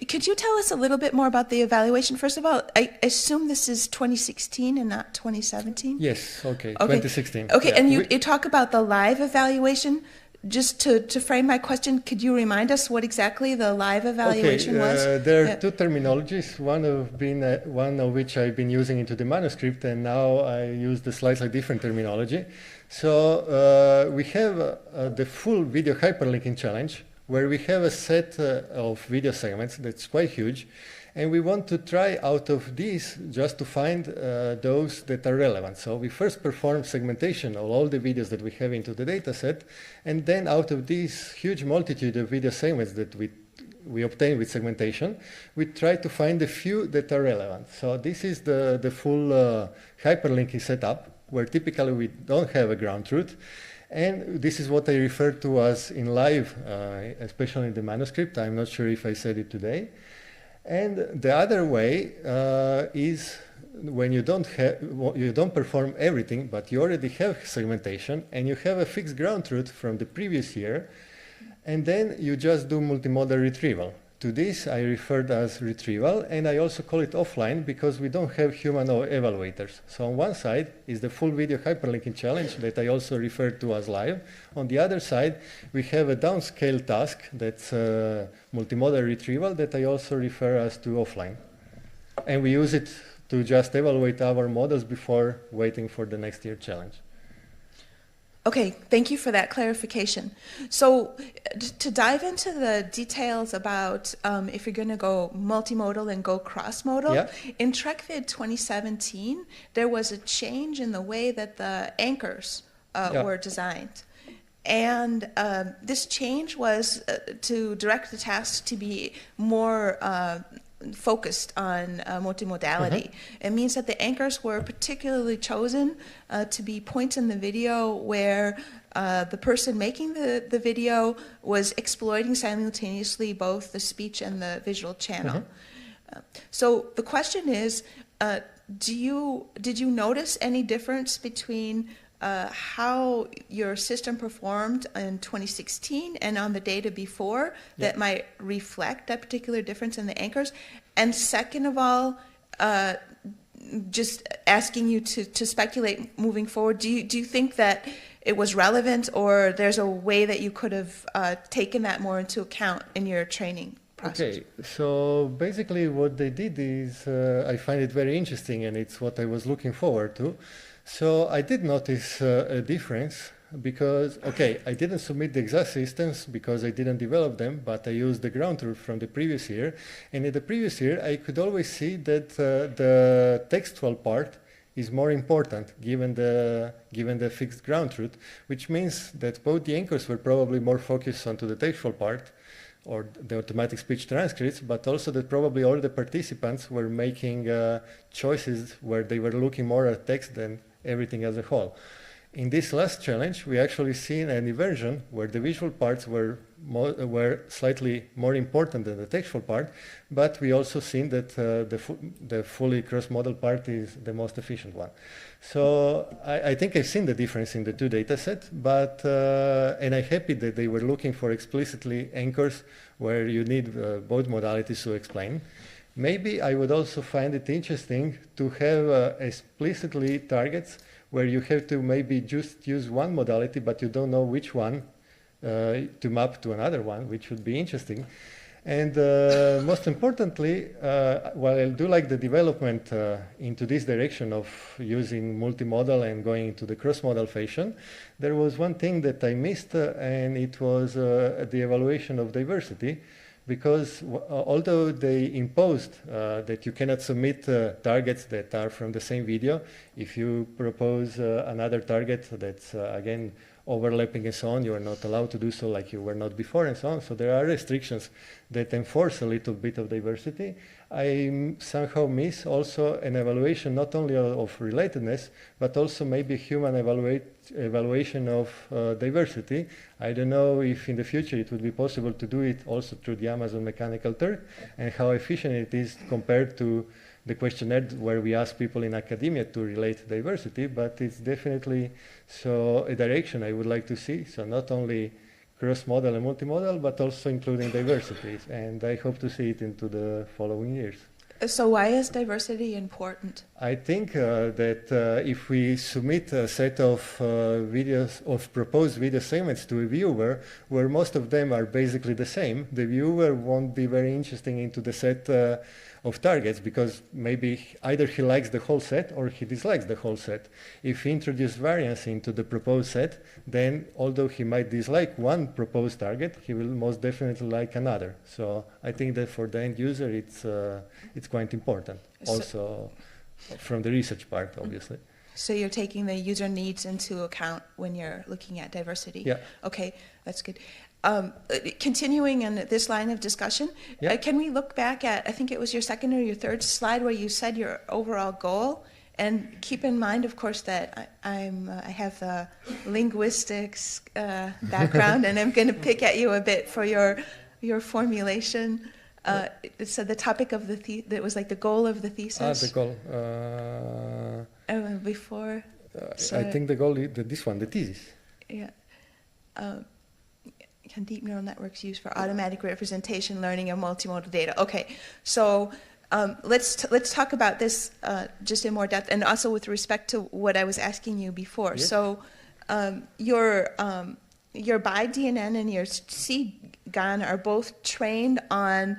could you tell us a little bit more about the evaluation? First of all, I assume this is 2016 and not 2017? Yes, okay. 2016. Okay, yeah. And you talk about the live evaluation. Just to frame my question, could you remind us what exactly the live evaluation was? There are two terminologies, one of which I've been using into the manuscript, and now I use the slightly different terminology. So we have the full video hyperlinking challenge, where we have a set of video segments that's quite huge, and we want to try out of these just to find those that are relevant. So we first perform segmentation of all the videos that we have into the data set, and then out of this huge multitude of video segments that we obtain with segmentation, we try to find a few that are relevant. So this is the full hyperlinking setup, where typically we don't have a ground truth. And this is what I refer to as in live, especially in the manuscript. I'm not sure if I said it today. And the other way is when you don't perform everything, but you already have segmentation and you have a fixed ground truth from the previous year, and then you just do multimodal retrieval. To this I referred as retrieval, and I also call it offline because we don't have human evaluators. So on one side is the full video hyperlinking challenge that I also referred to as live. On the other side, we have a downscale task that's multimodal retrieval that I also refer as to offline. And we use it to just evaluate our models before waiting for the next year challenge. Okay, thank you for that clarification. So to dive into the details about if you're going to go multimodal and go cross-modal, yeah. In TrekVid 2017, there was a change in the way that the anchors were designed. And this change was to direct the task to be more focused on multimodality. It means that the anchors were particularly chosen to be points in the video where the person making the video was exploiting simultaneously both the speech and the visual channel. So the question is, did you notice any difference between how your system performed in 2016 and on the data before that might reflect that particular difference in the anchors? And second of all, just asking you to speculate moving forward, do you think that it was relevant, or there's a way that you could have taken that more into account in your training process? Okay, so basically what they did is, I find it very interesting, and it's what I was looking forward to. So I did notice a difference because, okay, I didn't submit the exact systems because I didn't develop them, but I used the ground truth from the previous year. And in the previous year, I could always see that the textual part is more important given the fixed ground truth, which means that both the anchors were probably more focused onto the textual part or the automatic speech transcripts, but also that probably all the participants were making choices where they were looking more at text than everything as a whole. In this last challenge, we actually seen an inversion where the visual parts were slightly more important than the textual part, but we also seen that the fully cross-modal part is the most efficient one. So I think I've seen the difference in the two data sets, but and I'm happy that they were looking for explicitly anchors where you need both modalities to explain. Maybe I would also find it interesting to have explicitly targets where you have to maybe just use one modality, but you don't know which one to map to another one, which would be interesting. And most importantly, while I do like the development into this direction of using multimodal and going into the cross-modal fashion, there was one thing that I missed, and it was the evaluation of diversity. Because although they imposed that you cannot submit targets that are from the same video, if you propose another target that's, again, overlapping and so on, you are not allowed to do so like you were not before and so on. So there are restrictions that enforce a little bit of diversity. I somehow miss also an evaluation not only of relatedness, but also maybe human evaluation of diversity. I don't know if in the future it would be possible to do it also through the Amazon Mechanical Turk, and how efficient it is compared to the questionnaire where we ask people in academia to relate diversity, but it's definitely so a direction I would like to see. So not only cross-modal and multimodal, but also including diversity. And I hope to see it into the following years. So why is diversity important? I think that if we submit a set of videos, of proposed video segments to a viewer, where most of them are basically the same, the viewer won't be very interesting into the set of targets, because maybe either he likes the whole set or he dislikes the whole set. If he introduces variance into the proposed set, then although he might dislike one proposed target, he will most definitely like another. So I think that for the end user, it's quite important. Also from the research part, obviously. So you're taking the user needs into account when you're looking at diversity? Yeah. Okay, that's good. Continuing in this line of discussion, can we look back at, I think it was your second or your third slide where you said your overall goal, and keep in mind, of course, that I have a linguistics background, and I'm going to pick at you a bit for your formulation. So the topic of that was like the goal of the thesis. The goal. Before. I think the goal is this one, the thesis. Yeah. Can deep neural networks used for automatic representation learning of multimodal data? Okay, so let's talk about this just in more depth, and also with respect to what I was asking you before. Yes. So your BiDNN and your CGAN are both trained on,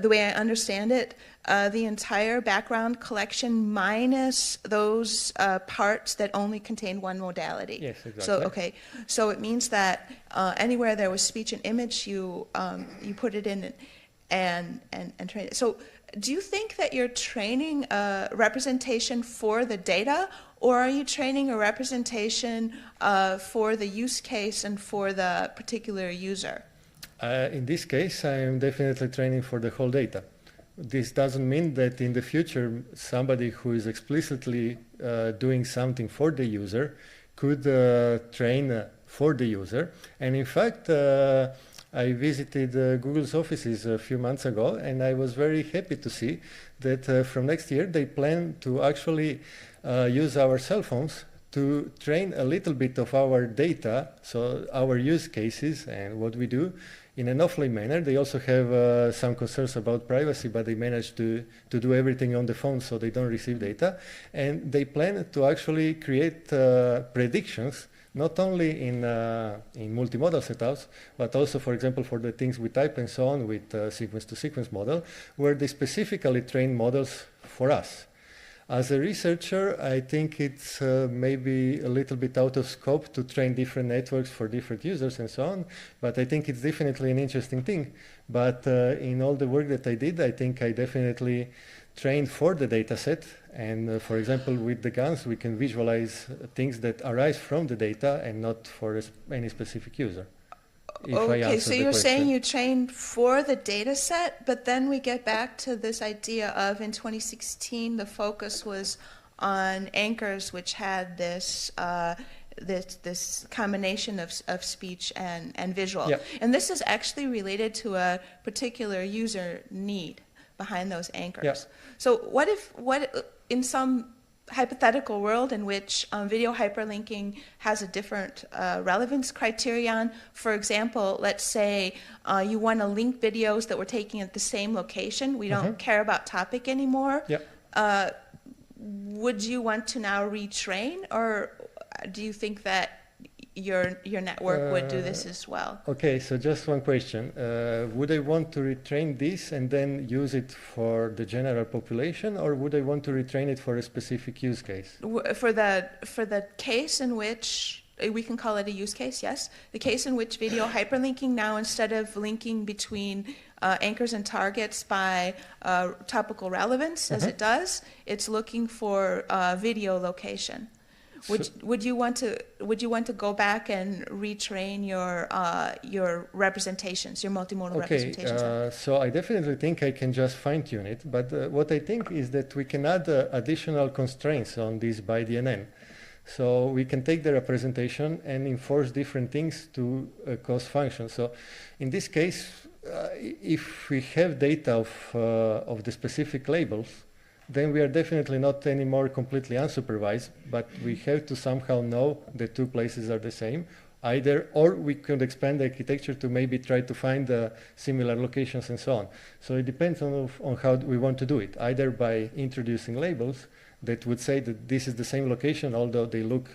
the way I understand it, the entire background collection minus those parts that only contain one modality. Yes, exactly. So okay, so it means that anywhere there was speech and image, you put it in and train it. So do you think that you're training a representation for the data, or are you training a representation for the use case and for the particular user? In this case, I am definitely training for the whole data. This doesn't mean that in the future somebody who is explicitly doing something for the user could train for the user. And in fact, I visited Google's offices a few months ago, and I was very happy to see that from next year they plan to actually use our cell phones to train a little bit of our data, so our use cases and what we do, in an offline manner. They also have some concerns about privacy, but they manage to do everything on the phone so they don't receive data. And they plan to actually create predictions, not only in multimodal setups, but also, for example, for the things we type and so on with sequence-to-sequence model, where they specifically train models for us. As a researcher, I think it's maybe a little bit out of scope to train different networks for different users and so on, but I think it's definitely an interesting thing. But in all the work that I did, I think I definitely trained for the data set. And for example, with the GANs, we can visualize things that arise from the data and not for any specific user. Okay, so you're saying you trained for the data set, but then we get back to this idea of in 2016, the focus was on anchors which had this this combination of speech and visual. Yeah. And this is actually related to a particular user need behind those anchors. Yeah. So what in some hypothetical world in which video hyperlinking has a different relevance criterion. For example, let's say you want to link videos that we're taking at the same location. We don't care about topic anymore. Yeah. Would you want to now retrain, or do you think that your network would do this as well? Okay, so just one question. Would I want to retrain this and then use it for the general population, or would I want to retrain it for a specific use case? For the case in which, we can call it a use case, yes. The case in which video hyperlinking now, instead of linking between anchors and targets by topical relevance, as it does, it's looking for video location. Would you want to go back and retrain your representations, your multimodal representations? So I definitely think I can just fine tune it, but what I think is that we can add additional constraints on this by DNN. So we can take the representation and enforce different things to cost functions. So in this case, if we have data of the specific labels, then we are definitely not anymore completely unsupervised, but we have to somehow know the two places are the same, or we could expand the architecture to maybe try to find similar locations and so on. So it depends on how we want to do it, either by introducing labels that would say that this is the same location, although they look...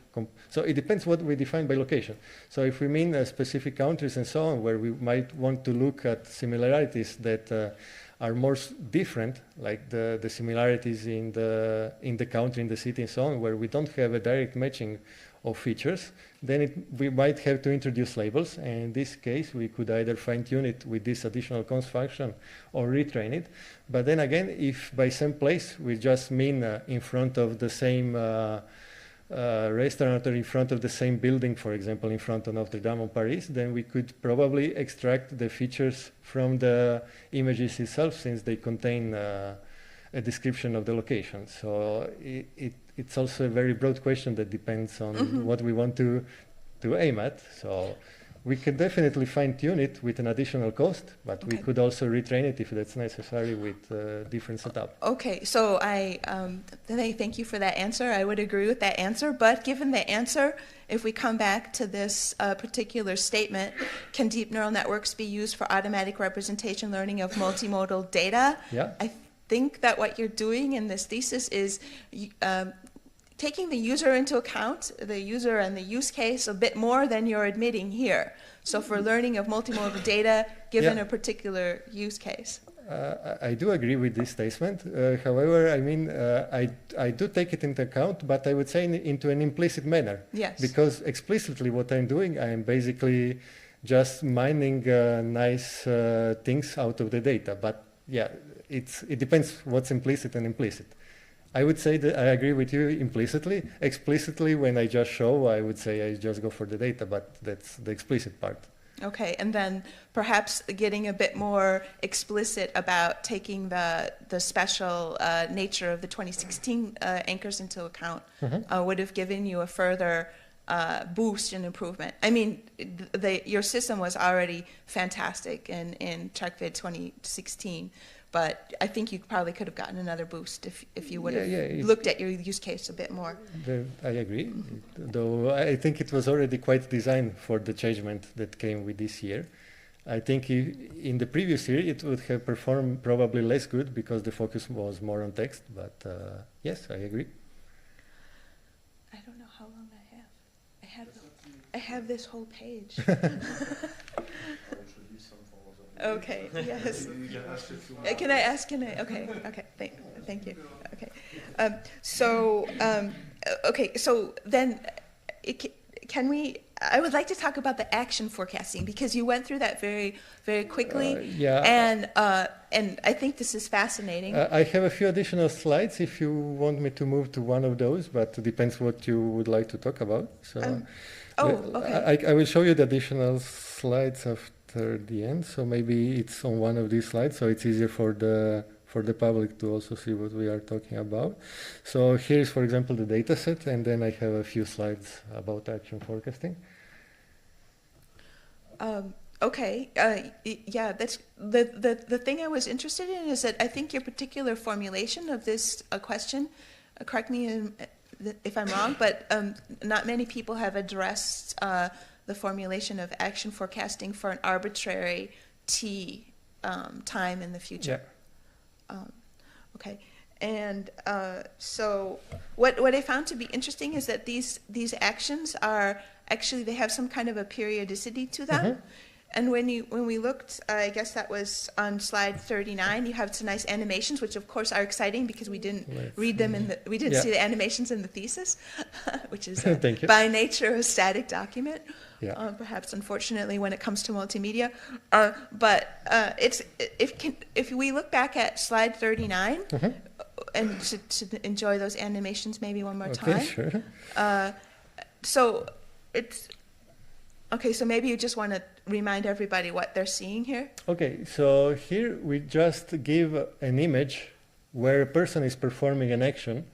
So it depends what we define by location. So if we mean specific countries and so on, where we might want to look at similarities that are more different, like the similarities in the country, in the city and so on, where we don't have a direct matching of features, then we might have to introduce labels. And in this case, we could either fine-tune it with this additional const function or retrain it. But then again, if by same place we just mean in front of the same restaurant or in front of the same building, for example, in front of Notre Dame in Paris, then we could probably extract the features from the images itself, since they contain a description of the location. So it's also a very broad question that depends on what we want to aim at. So we could definitely fine-tune it with an additional cost, but we could also retrain it if that's necessary with different setup. Okay, so I thank you for that answer. I would agree with that answer, but given the answer, if we come back to this particular statement, can deep neural networks be used for automatic representation learning of multimodal data? Yeah. I think that what you're doing in this thesis is taking the user into account, the user and the use case, a bit more than you're admitting here. So for learning of multimodal data, given a particular use case. I do agree with this statement. However, I mean, I do take it into account, but I would say into an implicit manner. Yes. Because explicitly what I'm doing, I'm basically just mining nice things out of the data. But yeah, it depends what's implicit and implicit. I would say that I agree with you implicitly. Explicitly, when I just show, I would say I just go for the data, but that's the explicit part. Okay, and then perhaps getting a bit more explicit about taking the special nature of the 2016 anchors into account would have given you a further boost and improvement. I mean, your system was already fantastic in TrackVid 2016, but I think you probably could have gotten another boost if you would have yeah, looked at your use case a bit more. I agree, though I think it was already quite designed for the changement that came with this year. I think in the previous year it would have performed probably less good because the focus was more on text, but yes, I agree. I don't know how long I have. I have this whole page. Okay, yes. Can I ask, okay, thank you. Okay. Okay, so then can we, I would like to talk about the action forecasting because you went through that very, very quickly. And I think this is fascinating. I have a few additional slides if you want me to move to one of those, but it depends what you would like to talk about. So, okay. I will show you the additional slides after the end. So maybe it's on one of these slides, so it's easier for the public to also see what we are talking about. So here is, for example, the data set, and then I have a few slides about action forecasting. Okay, yeah, that's the thing I was interested in is that I think your particular formulation of this question, correct me if I'm wrong, but not many people have addressed the formulation of action forecasting for an arbitrary t time in the future. Yeah. Okay, and so what I found to be interesting is that these actions are actually, they have some kind of a periodicity to them. Mm-hmm. And when we looked, I guess that was on slide 39, you have some nice animations, which of course are exciting because we didn't read them we didn't see the animations in the thesis, which is by nature a static document. Yeah. Perhaps unfortunately when it comes to multimedia, but if we look back at slide 39, mm-hmm. and to enjoy those animations maybe one more time. Sure. So it's okay. So maybe you just want to remind everybody what they're seeing here. Okay, so here we just give an image where a person is performing an action,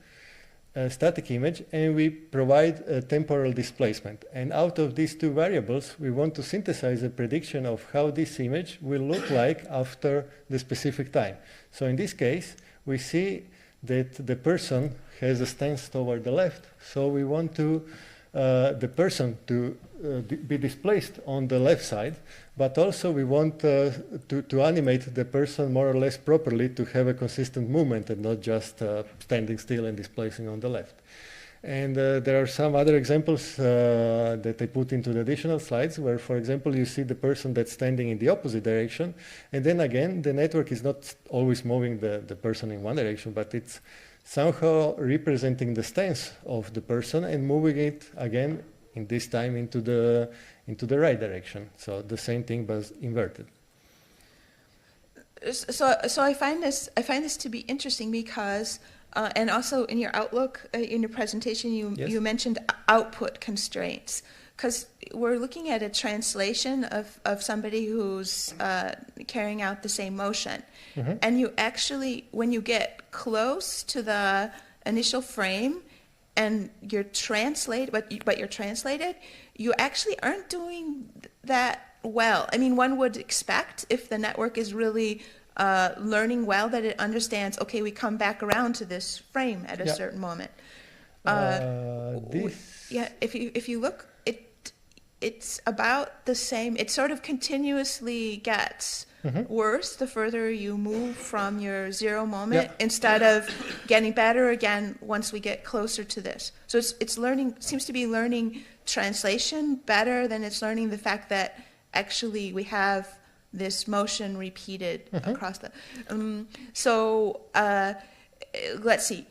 a static image, and we provide a temporal displacement. And out of these two variables, we want to synthesize a prediction of how this image will look like after the specific time. So in this case, we see that the person has a stance toward the left, so we want to the person to be displaced on the left side, but also we want to animate the person more or less properly to have a consistent movement and not just standing still and displacing on the left. And there are some other examples that I put into the additional slides where, for example, you see the person that's standing in the opposite direction, and then again, the network is not always moving the person in one direction, but it's somehow representing the stance of the person and moving it again in this time into the right direction. So the same thing but inverted. So I find this to be interesting because and also in your outlook in your presentation you mentioned output constraints, because we're looking at a translation of somebody who's carrying out the same motion. Mm-hmm. And you actually, when you get close to the initial frame and you're translated, but you're translated, you actually aren't doing that well. I mean, one would expect if the network is really learning well that it understands, okay, we come back around to this frame at a certain moment. If you look, it's about the same. It sort of continuously gets worse the further you move from your zero moment, instead of getting better again once we get closer to this. So it's learning, seems to be learning translation better than it's learning the fact that actually we have this motion repeated across the. Let's see.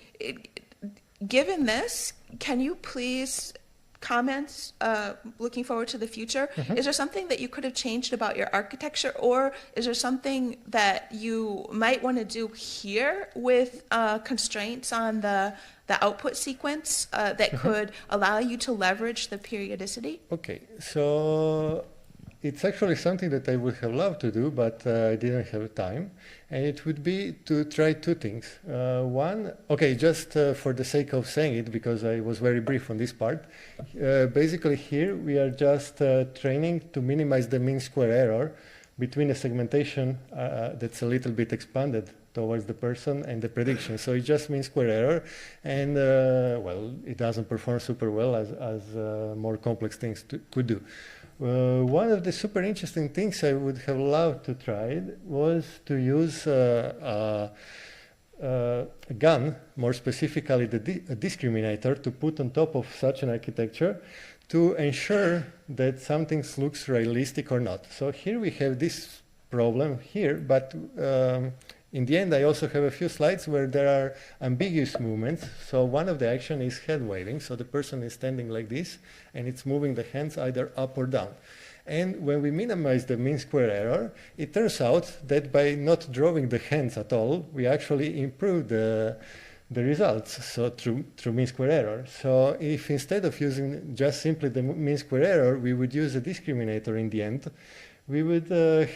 Given this, can you please comment, looking forward to the future, is there something that you could have changed about your architecture, or is there something that you might want to do here with constraints on the output sequence that could allow you to leverage the periodicity? Okay, so it's actually something that I would have loved to do, but I didn't have time. And it would be to try two things. One, okay, just for the sake of saying it, because I was very brief on this part, basically here we are just training to minimize the mean square error between a segmentation that's a little bit expanded towards the person and the prediction. So it just means square error, and well, it doesn't perform super well as more complex things could do. One of the super interesting things I would have loved to try was to use a GAN, more specifically a discriminator, to put on top of such an architecture to ensure that something looks realistic or not. So here we have this problem here, but in the end I also have a few slides where there are ambiguous movements. So one of the action is head waving, so the person is standing like this and it's moving the hands either up or down. And when we minimize the mean square error, it turns out that by not drawing the hands at all, we actually improve the results, so through mean square error. So if instead of using just simply the mean square error, we would use a discriminator in the end, we would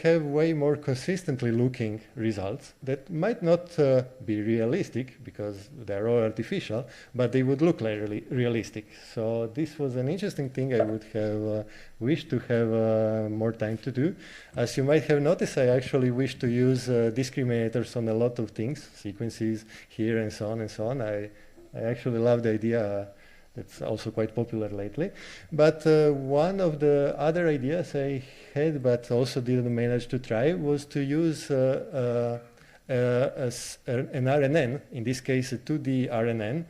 have way more consistently looking results that might not be realistic because they're all artificial, but they would look like realistic. So this was an interesting thing I would have wished to have more time to do. As you might have noticed, I actually wish to use discriminators on a lot of things, sequences here and so on and so on. I actually love the idea. That's also quite popular lately. But one of the other ideas I had, but also didn't manage to try, was to use an RNN, in this case a 2D RNN,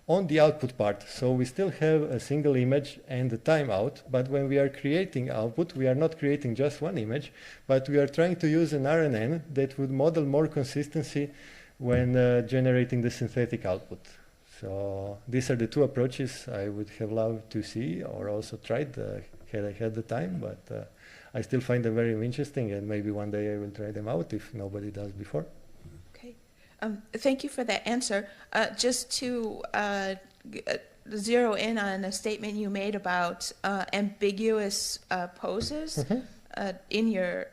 on the output part. So we still have a single image and a timeout, but when we are creating output, we are not creating just one image, but we are trying to use an RNN that would model more consistency when generating the synthetic output. So these are the two approaches I would have loved to see or also tried had I had the time, but I still find them very interesting, and maybe one day I will try them out if nobody does before. Okay. Thank you for that answer. Just to zero in on a statement you made about ambiguous poses in your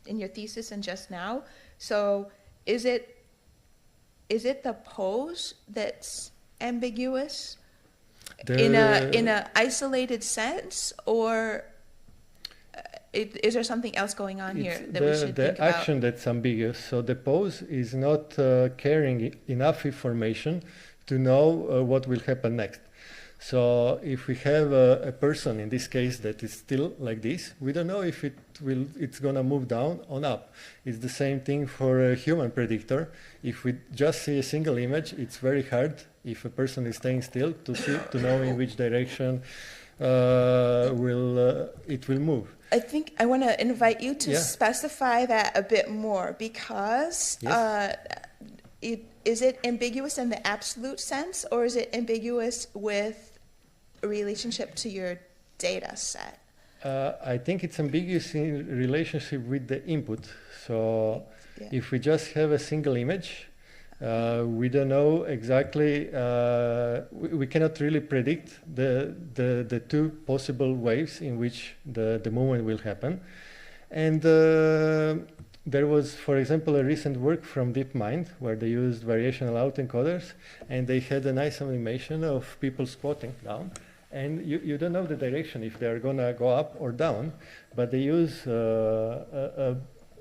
thesis and just now. So is it the pose that's ambiguous in a isolated sense, or is there something else going on here that we should think about? The action that's ambiguous. So the pose is not carrying enough information to know what will happen next. So if we have a person, in this case, that is still like this, we don't know if it's going to move down or up. It's the same thing for a human predictor. If we just see a single image, it's very hard, if a person is staying still, to know in which direction it will move. I think I want to invite you to specify that a bit more, because is it ambiguous in the absolute sense, or is it ambiguous with a relationship to your data set? I think it's ambiguous in relationship with the input. So if we just have a single image, we don't know exactly, we cannot really predict the two possible waves in which the movement will happen. And there was, for example, a recent work from DeepMind where they used variational autoencoders, and they had a nice animation of people squatting down. And you don't know the direction, if they're going to go up or down, but they use an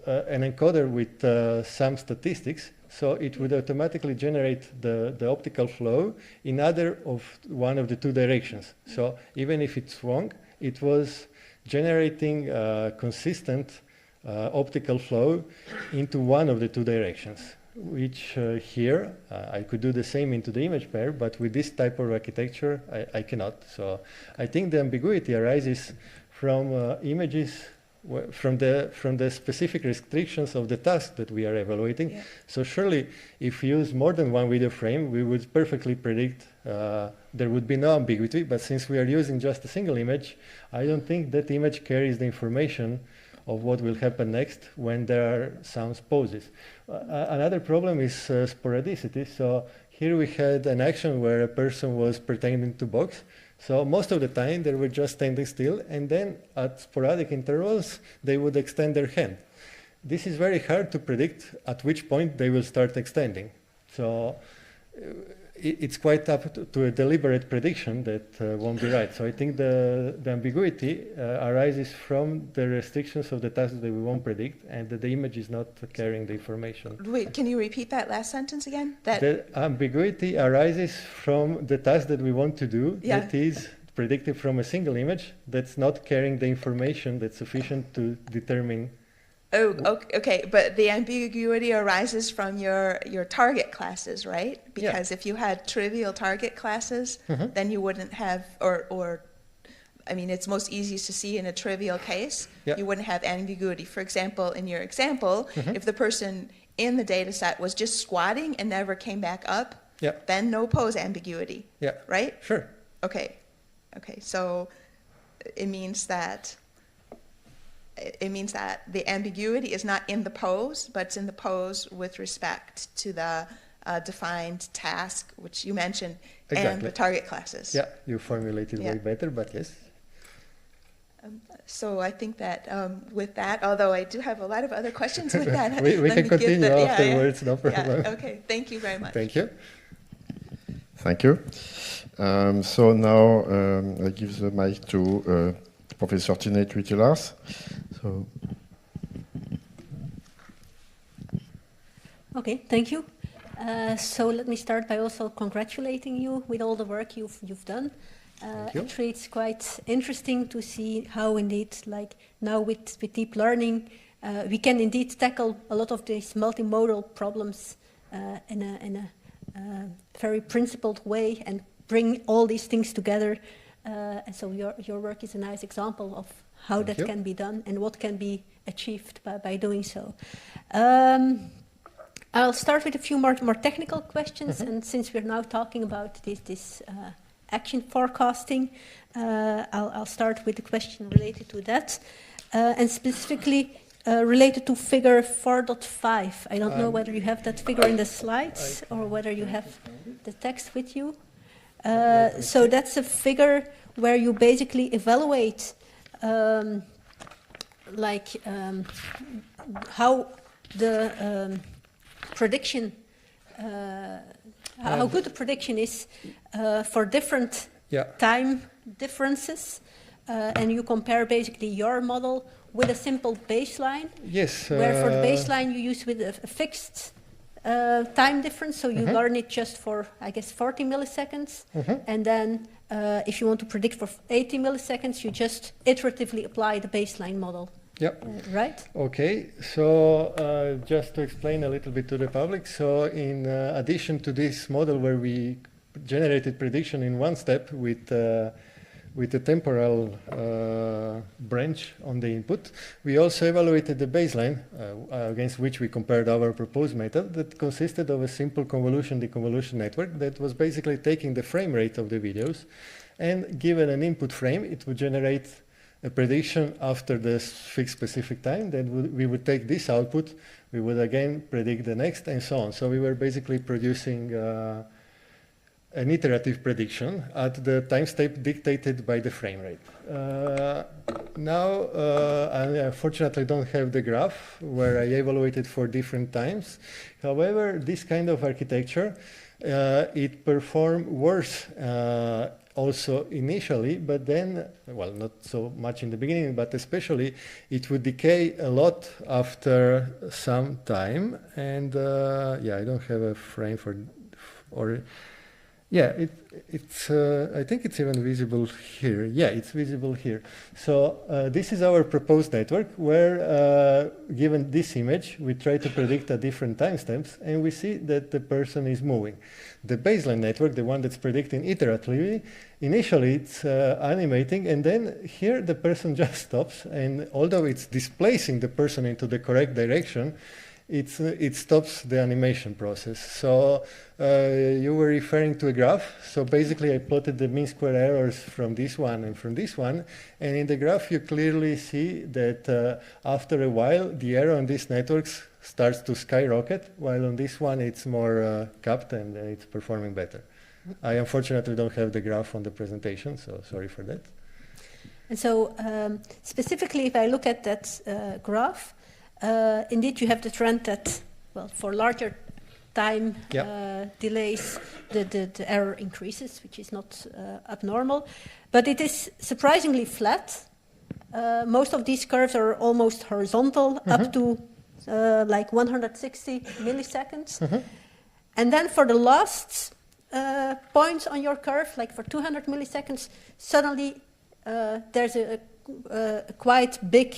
encoder with some statistics, so it would automatically generate the optical flow in one of the two directions. So even if it's wrong, it was generating consistent optical flow into one of the two directions, which here I could do the same into the image pair, but with this type of architecture I cannot. So I think the ambiguity arises from images, from the specific restrictions of the task that we are evaluating. Yeah. So surely if we use more than one video frame, we would perfectly predict there would be no ambiguity, but since we are using just a single image, I don't think that image carries the information of what will happen next when there are some poses. Another problem is sporadicity. So here we had an action where a person was pretending to box. So most of the time they were just standing still, and then at sporadic intervals they would extend their hand. This is very hard to predict at which point they will start extending. So it's quite up to a deliberate prediction that won't be right. So I think the ambiguity arises from the restrictions of the tasks that we won't predict, and that the image is not carrying the information. Wait, can you repeat that last sentence again? The ambiguity arises from the task that we want to do, that is predicted from a single image that's not carrying the information that's sufficient to determine. Oh, okay, but the ambiguity arises from your target classes, right? Because if you had trivial target classes, then you wouldn't have, or I mean, it's most easiest to see in a trivial case, you wouldn't have ambiguity. For example, in your example, if the person in the data set was just squatting and never came back up, then no pose ambiguity, right? Sure. Okay, so it means that the ambiguity is not in the pose, but it's in the pose with respect to the defined task, which you mentioned, and the target classes. Yeah, you formulated way better, but yes. So I think that with that, although I do have a lot of other questions with that, we can continue afterwards, no problem. Okay, thank you very much. Thank you. Thank you. So now I give the mic to Professor Tine Tuitelas. So. Okay, thank you. So let me start by also congratulating you with all the work you've done. Actually, it's quite interesting to see how indeed, like now with deep learning, we can indeed tackle a lot of these multimodal problems in a very principled way and bring all these things together. And so your work is a nice example of how that can be done and what can be achieved by doing so. I'll start with a few more technical questions, and since we're now talking about this action forecasting, I'll start with the question related to that, and specifically related to figure 4.5. I don't know whether you have that figure in the slides or whether you have the text with you. So that's a figure where you basically evaluate how the prediction, how good the prediction is for different time differences, and you compare basically your model with a simple baseline. Yes. Where for the baseline you use with a fixed time difference, so you learn it just for, I guess, 40 milliseconds, and then if you want to predict for 80 milliseconds, you just iteratively apply the baseline model. Yep. Right? Okay, so just to explain a little bit to the public, so in addition to this model where we generated prediction in one step with a temporal branch on the input, we also evaluated the baseline against which we compared our proposed method that consisted of a simple convolution-deconvolution network that was basically taking the frame rate of the videos, and given an input frame, it would generate a prediction after this fixed specific time. Then we would take this output, we would again predict the next, and so on. So we were basically producing an iterative prediction at the time step dictated by the frame rate. Now, I unfortunately don't have the graph where I evaluated for different times. However, this kind of architecture, it performed worse also initially, but then, well, not so much in the beginning, but especially it would decay a lot after some time. And yeah, I don't have a frame for, or yeah, it's I think it's even visible here. Yeah, it's visible here. So this is our proposed network where, given this image, we try to predict at different timestamps, and we see that the person is moving. The baseline network, the one that's predicting iteratively, initially it's animating, and then here the person just stops, and although it's displacing the person into the correct direction, it stops the animation process. So you were referring to a graph. So basically I plotted the mean square errors from this one and from this one. And in the graph you clearly see that after a while the error on these networks starts to skyrocket, while on this one it's more capped and it's performing better. I unfortunately don't have the graph on the presentation, so sorry for that. And so specifically if I look at that graph, indeed, you have the trend that, well, for larger time delays, the error increases, which is not abnormal. But it is surprisingly flat. Most of these curves are almost horizontal, up to like 160 milliseconds. And then for the last points on your curve, like for 200 milliseconds, suddenly there's a quite big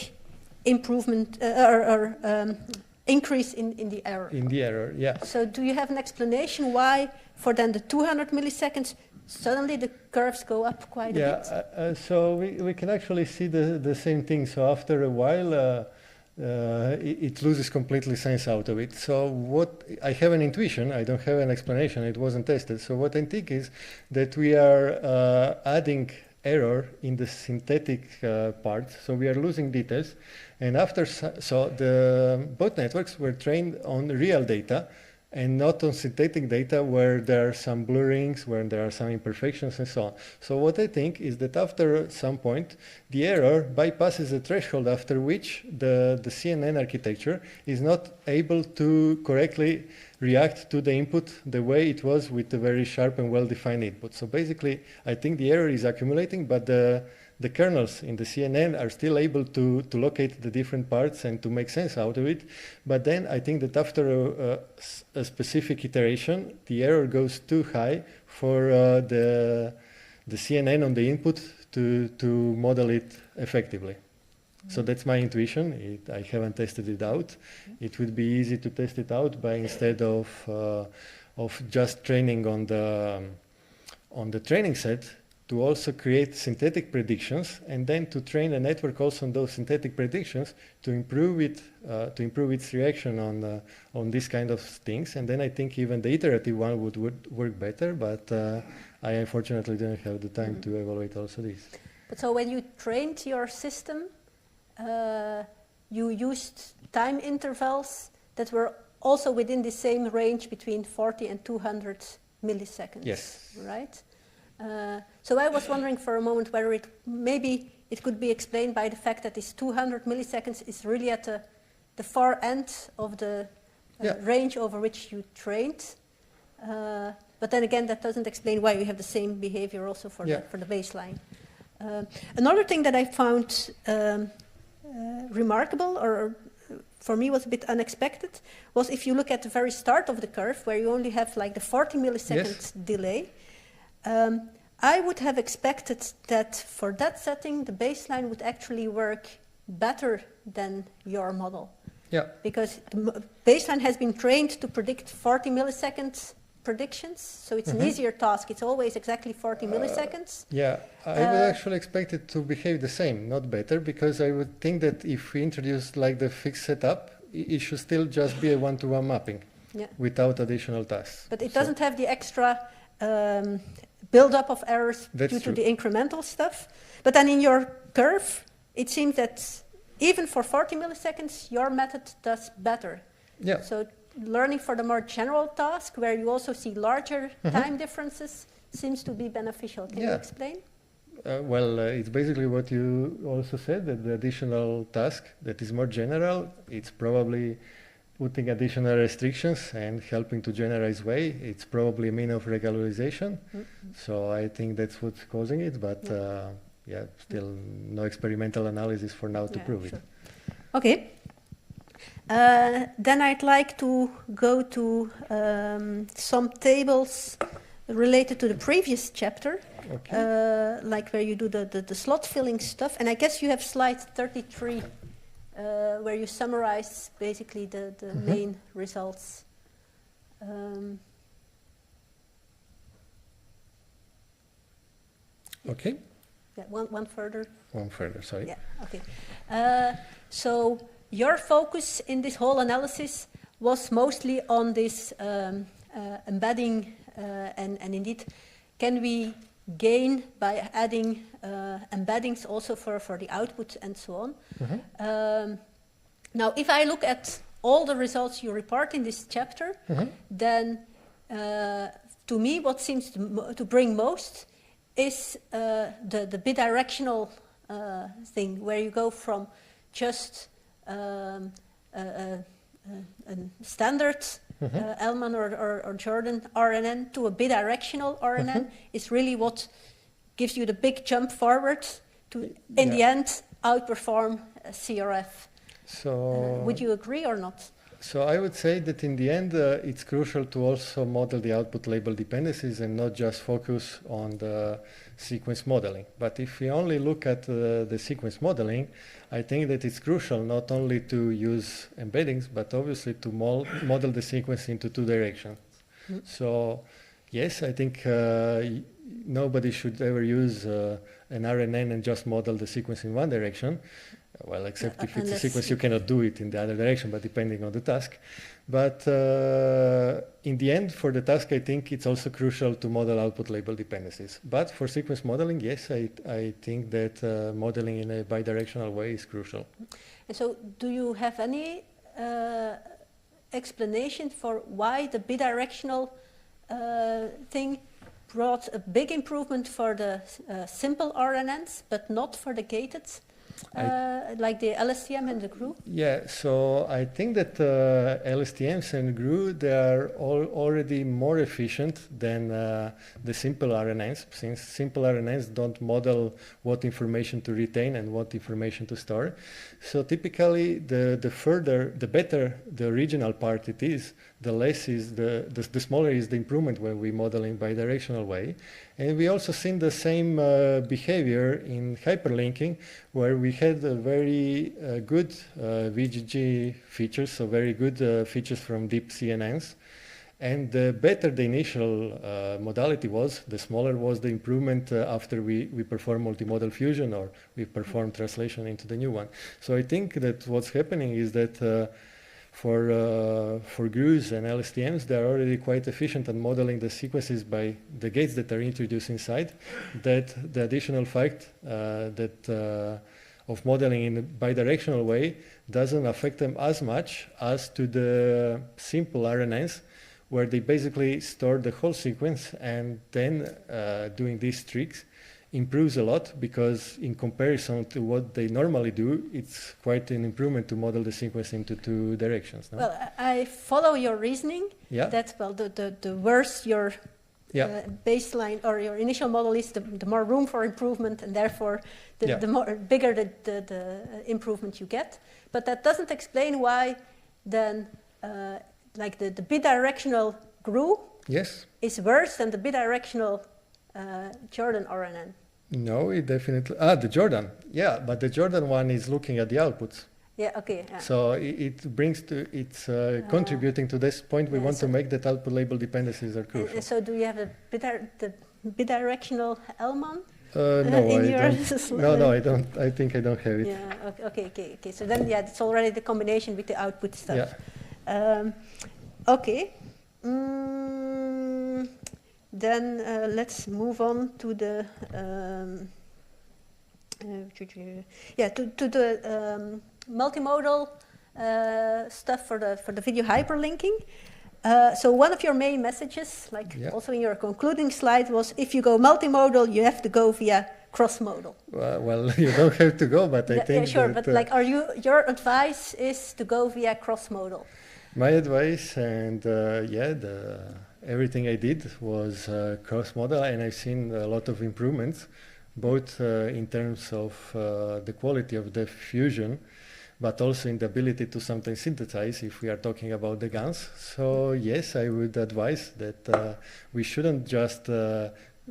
improvement or increase in the error. In the error, yeah. So do you have an explanation why for then the 200 milliseconds suddenly the curves go up quite a bit? So we can actually see the same thing. So after a while, it loses completely sense out of it. So what I have an intuition, I don't have an explanation, it wasn't tested. So what I think is that we are adding error in the synthetic part, so we are losing details. And after, so the both networks were trained on real data and not on synthetic data where there are some blurrings, where there are some imperfections and so on. So what I think is that after some point, the error bypasses the threshold after which the CNN architecture is not able to correctly react to the input the way it was with the very sharp and well-defined input. So basically, I think the error is accumulating, but the kernels in the CNN are still able to locate the different parts and to make sense out of it. But then I think that after a specific iteration, the error goes too high for the CNN on the input to model it effectively. So that's my intuition. I haven't tested it out. It would be easy to test it out by instead of just training on the training set, to also create synthetic predictions and then to train a network also on those synthetic predictions to improve it, to improve its reaction on these kind of things. And then I think even the iterative one would work better. But I unfortunately didn't have the time to evaluate also this. But so when you trained your system, you used time intervals that were also within the same range between 40 and 200 milliseconds. Yes. Right? So I was wondering for a moment whether maybe it could be explained by the fact that this 200 milliseconds is really at the far end of the range over which you trained. But then again, that doesn't explain why we have the same behavior also for the baseline. Another thing that I found remarkable, or for me was a bit unexpected, was if you look at the very start of the curve, where you only have like the 40 milliseconds delay. I would have expected that for that setting, the baseline would actually work better than your model. Yeah. Because the baseline has been trained to predict 40 millisecond predictions, so it's an easier task. It's always exactly 40 milliseconds. Yeah, I would actually expect it to behave the same, not better, because I would think that if we introduce like the fixed setup, it should still just be a one-to-one mapping without additional tasks. But it doesn't have the extra build-up of errors due to the incremental stuff. But then in your curve, it seems that even for 40 milliseconds, your method does better. Yeah. So learning for the more general task, where you also see larger time differences, seems to be beneficial. Can you explain? Well, it's basically what you also said, that the additional task that is more general, it's probably putting additional restrictions and helping to generalize way. It's probably a mean of regularization. So I think that's what's causing it, but still no experimental analysis for now to prove it. Okay. Then I'd like to go to some tables related to the previous chapter, like where you do the slot filling stuff. And I guess you have slide 33, where you summarize basically the main results. Okay. Yeah, one further. One further, sorry. Yeah, okay. So your focus in this whole analysis was mostly on this embedding, and indeed, can we gain by adding embeddings also for the output and so on. Now, if I look at all the results you report in this chapter, then to me what seems to bring most is the bidirectional thing, where you go from just a standard Elman or Jordan RNN to a bidirectional RNN is really what gives you the big jump forward to, in the end, outperform CRF. So would you agree or not? So I would say that in the end, it's crucial to also model the output label dependencies and not just focus on the sequence modeling. But if we only look at the sequence modeling, I think that it's crucial not only to use embeddings, but obviously to model the sequence into two directions. So yes, I think nobody should ever use an RNN and just model the sequence in one direction. Well, except if it's a sequence, you cannot do it in the other direction, but depending on the task. But in the end, for the task, I think it's also crucial to model output label dependencies. But for sequence modeling, yes, I think that modeling in a bidirectional way is crucial. And so do you have any explanation for why the bidirectional thing brought a big improvement for the simple RNNs, but not for the gated? Like the LSTM and the GRU? Yeah, so I think that LSTMs and GRU, they are already more efficient than the simple RNNs, since simple RNNs don't model what information to retain and what information to store. So typically, the better the original part it is, the less is the smaller is the improvement when we model in bidirectional way. And we also seen the same behavior in hyperlinking, where we had a very good VGG features, so very good features from deep CNNs. And the better the initial modality was, the smaller was the improvement after we perform multimodal fusion or we perform translation into the new one. So I think that what's happening is that for GRUs and LSTMs, they're already quite efficient at modeling the sequences by the gates that are introduced inside. That the additional fact of modeling in a bidirectional way doesn't affect them as much as to the simple RNNs, where they basically store the whole sequence, and then doing these tricks improves a lot, because in comparison to what they normally do, it's quite an improvement to model the sequence into two directions. No? Well, I follow your reasoning. Yeah. That, well, the worse your baseline or your initial model is, the more room for improvement, and therefore the more bigger the improvement you get. But that doesn't explain why then like the bidirectional GRU is worse than the bidirectional Jordan RNN. No, it definitely... the Jordan. Yeah, but the Jordan one is looking at the outputs. Yeah, okay. Yeah. So it brings to... It's contributing to this point we want to make, that output label dependencies are crucial. So do you have the bidirectional Elman? No, I don't. No, I don't. I think I don't have it. Yeah, okay. So then, it's already the combination with the output stuff. Yeah. Okay. Then let's move on to the multimodal stuff for the video hyperlinking. So one of your main messages, also in your concluding slide, was if you go multimodal, you have to go via cross-modal. Well, you don't have to go, but I think. Yeah, sure. But your advice is to go via cross-modal. My advice, and everything I did was cross-modal, and I've seen a lot of improvements, both in terms of the quality of the fusion, but also in the ability to sometimes synthesize if we are talking about the GANs. So yes, I would advise that we shouldn't just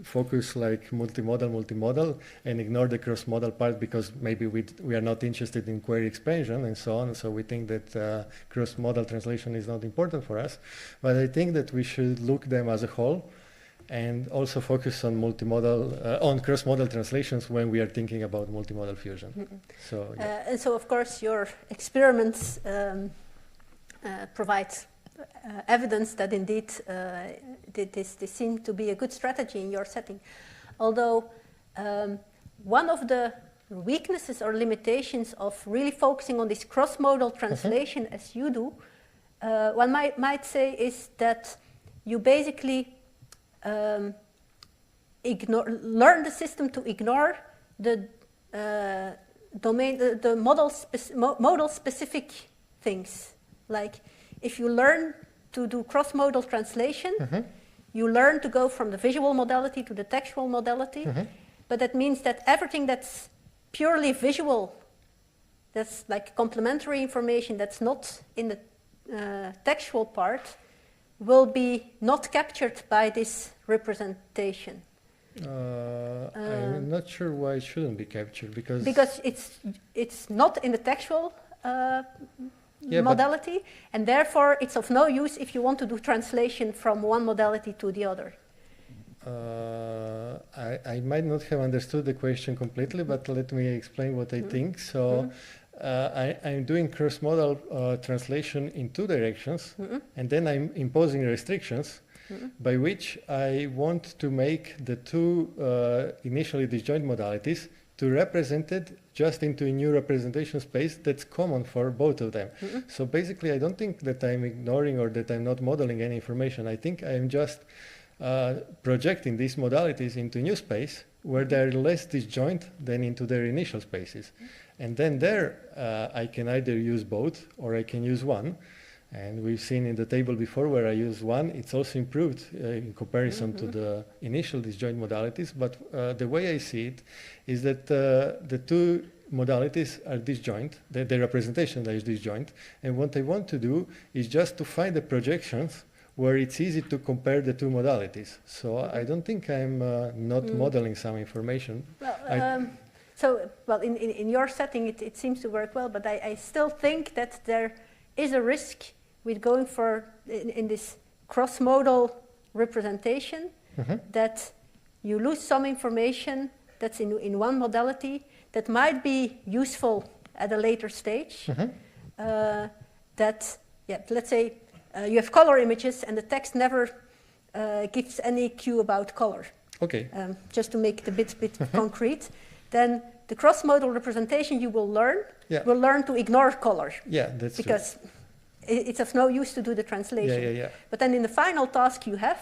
focus like multimodal and ignore the cross-modal part, because maybe we are not interested in query expansion and so on. So we think that cross-modal translation is not important for us. But I think that we should look them as a whole, and also focus on multimodal, on cross-modal translations when we are thinking about multimodal fusion. Mm-hmm. So, and so, of course, your experiments provide evidence that indeed this seemed to be a good strategy in your setting. Although one of the weaknesses or limitations of really focusing on this cross-modal translation as you do, one might say, is that you basically learn the system to ignore the domain, the model-specific things. Like if you learn to do cross-modal translation, you learn to go from the visual modality to the textual modality, but that means that everything that's purely visual, that's like complementary information that's not in the textual part, will be not captured by this representation. I'm not sure why it shouldn't be captured, because it's not in the textual modality, and therefore it's of no use if you want to do translation from one modality to the other. I might not have understood the question completely, but let me explain what I think. So I'm doing cross-modal translation in two directions, and then I'm imposing restrictions by which I want to make the two initially disjoint modalities to represent it just into a new representation space that's common for both of them. So basically, I don't think that I'm ignoring or that I'm not modeling any information. I think I'm just projecting these modalities into new space where they're less disjoint than into their initial spaces. And then there, I can either use both or I can use one. And we've seen in the table before where I use one, it's also improved in comparison to the initial disjoint modalities. But the way I see it is that the two modalities are disjoint, the representation is disjoint. And what I want to do is just to find the projections where it's easy to compare the two modalities. So I don't think I'm not modeling some information. Well, in your setting, it seems to work well, but I still think that there is a risk with going for, in this cross-modal representation, that you lose some information that's in one modality that might be useful at a later stage. Let's say you have color images and the text never gives any cue about color. Okay. Just to make it a bit concrete, then the cross-modal representation you will learn to ignore color. Yeah, that's because it's of no use to do the translation. But then in the final task you have,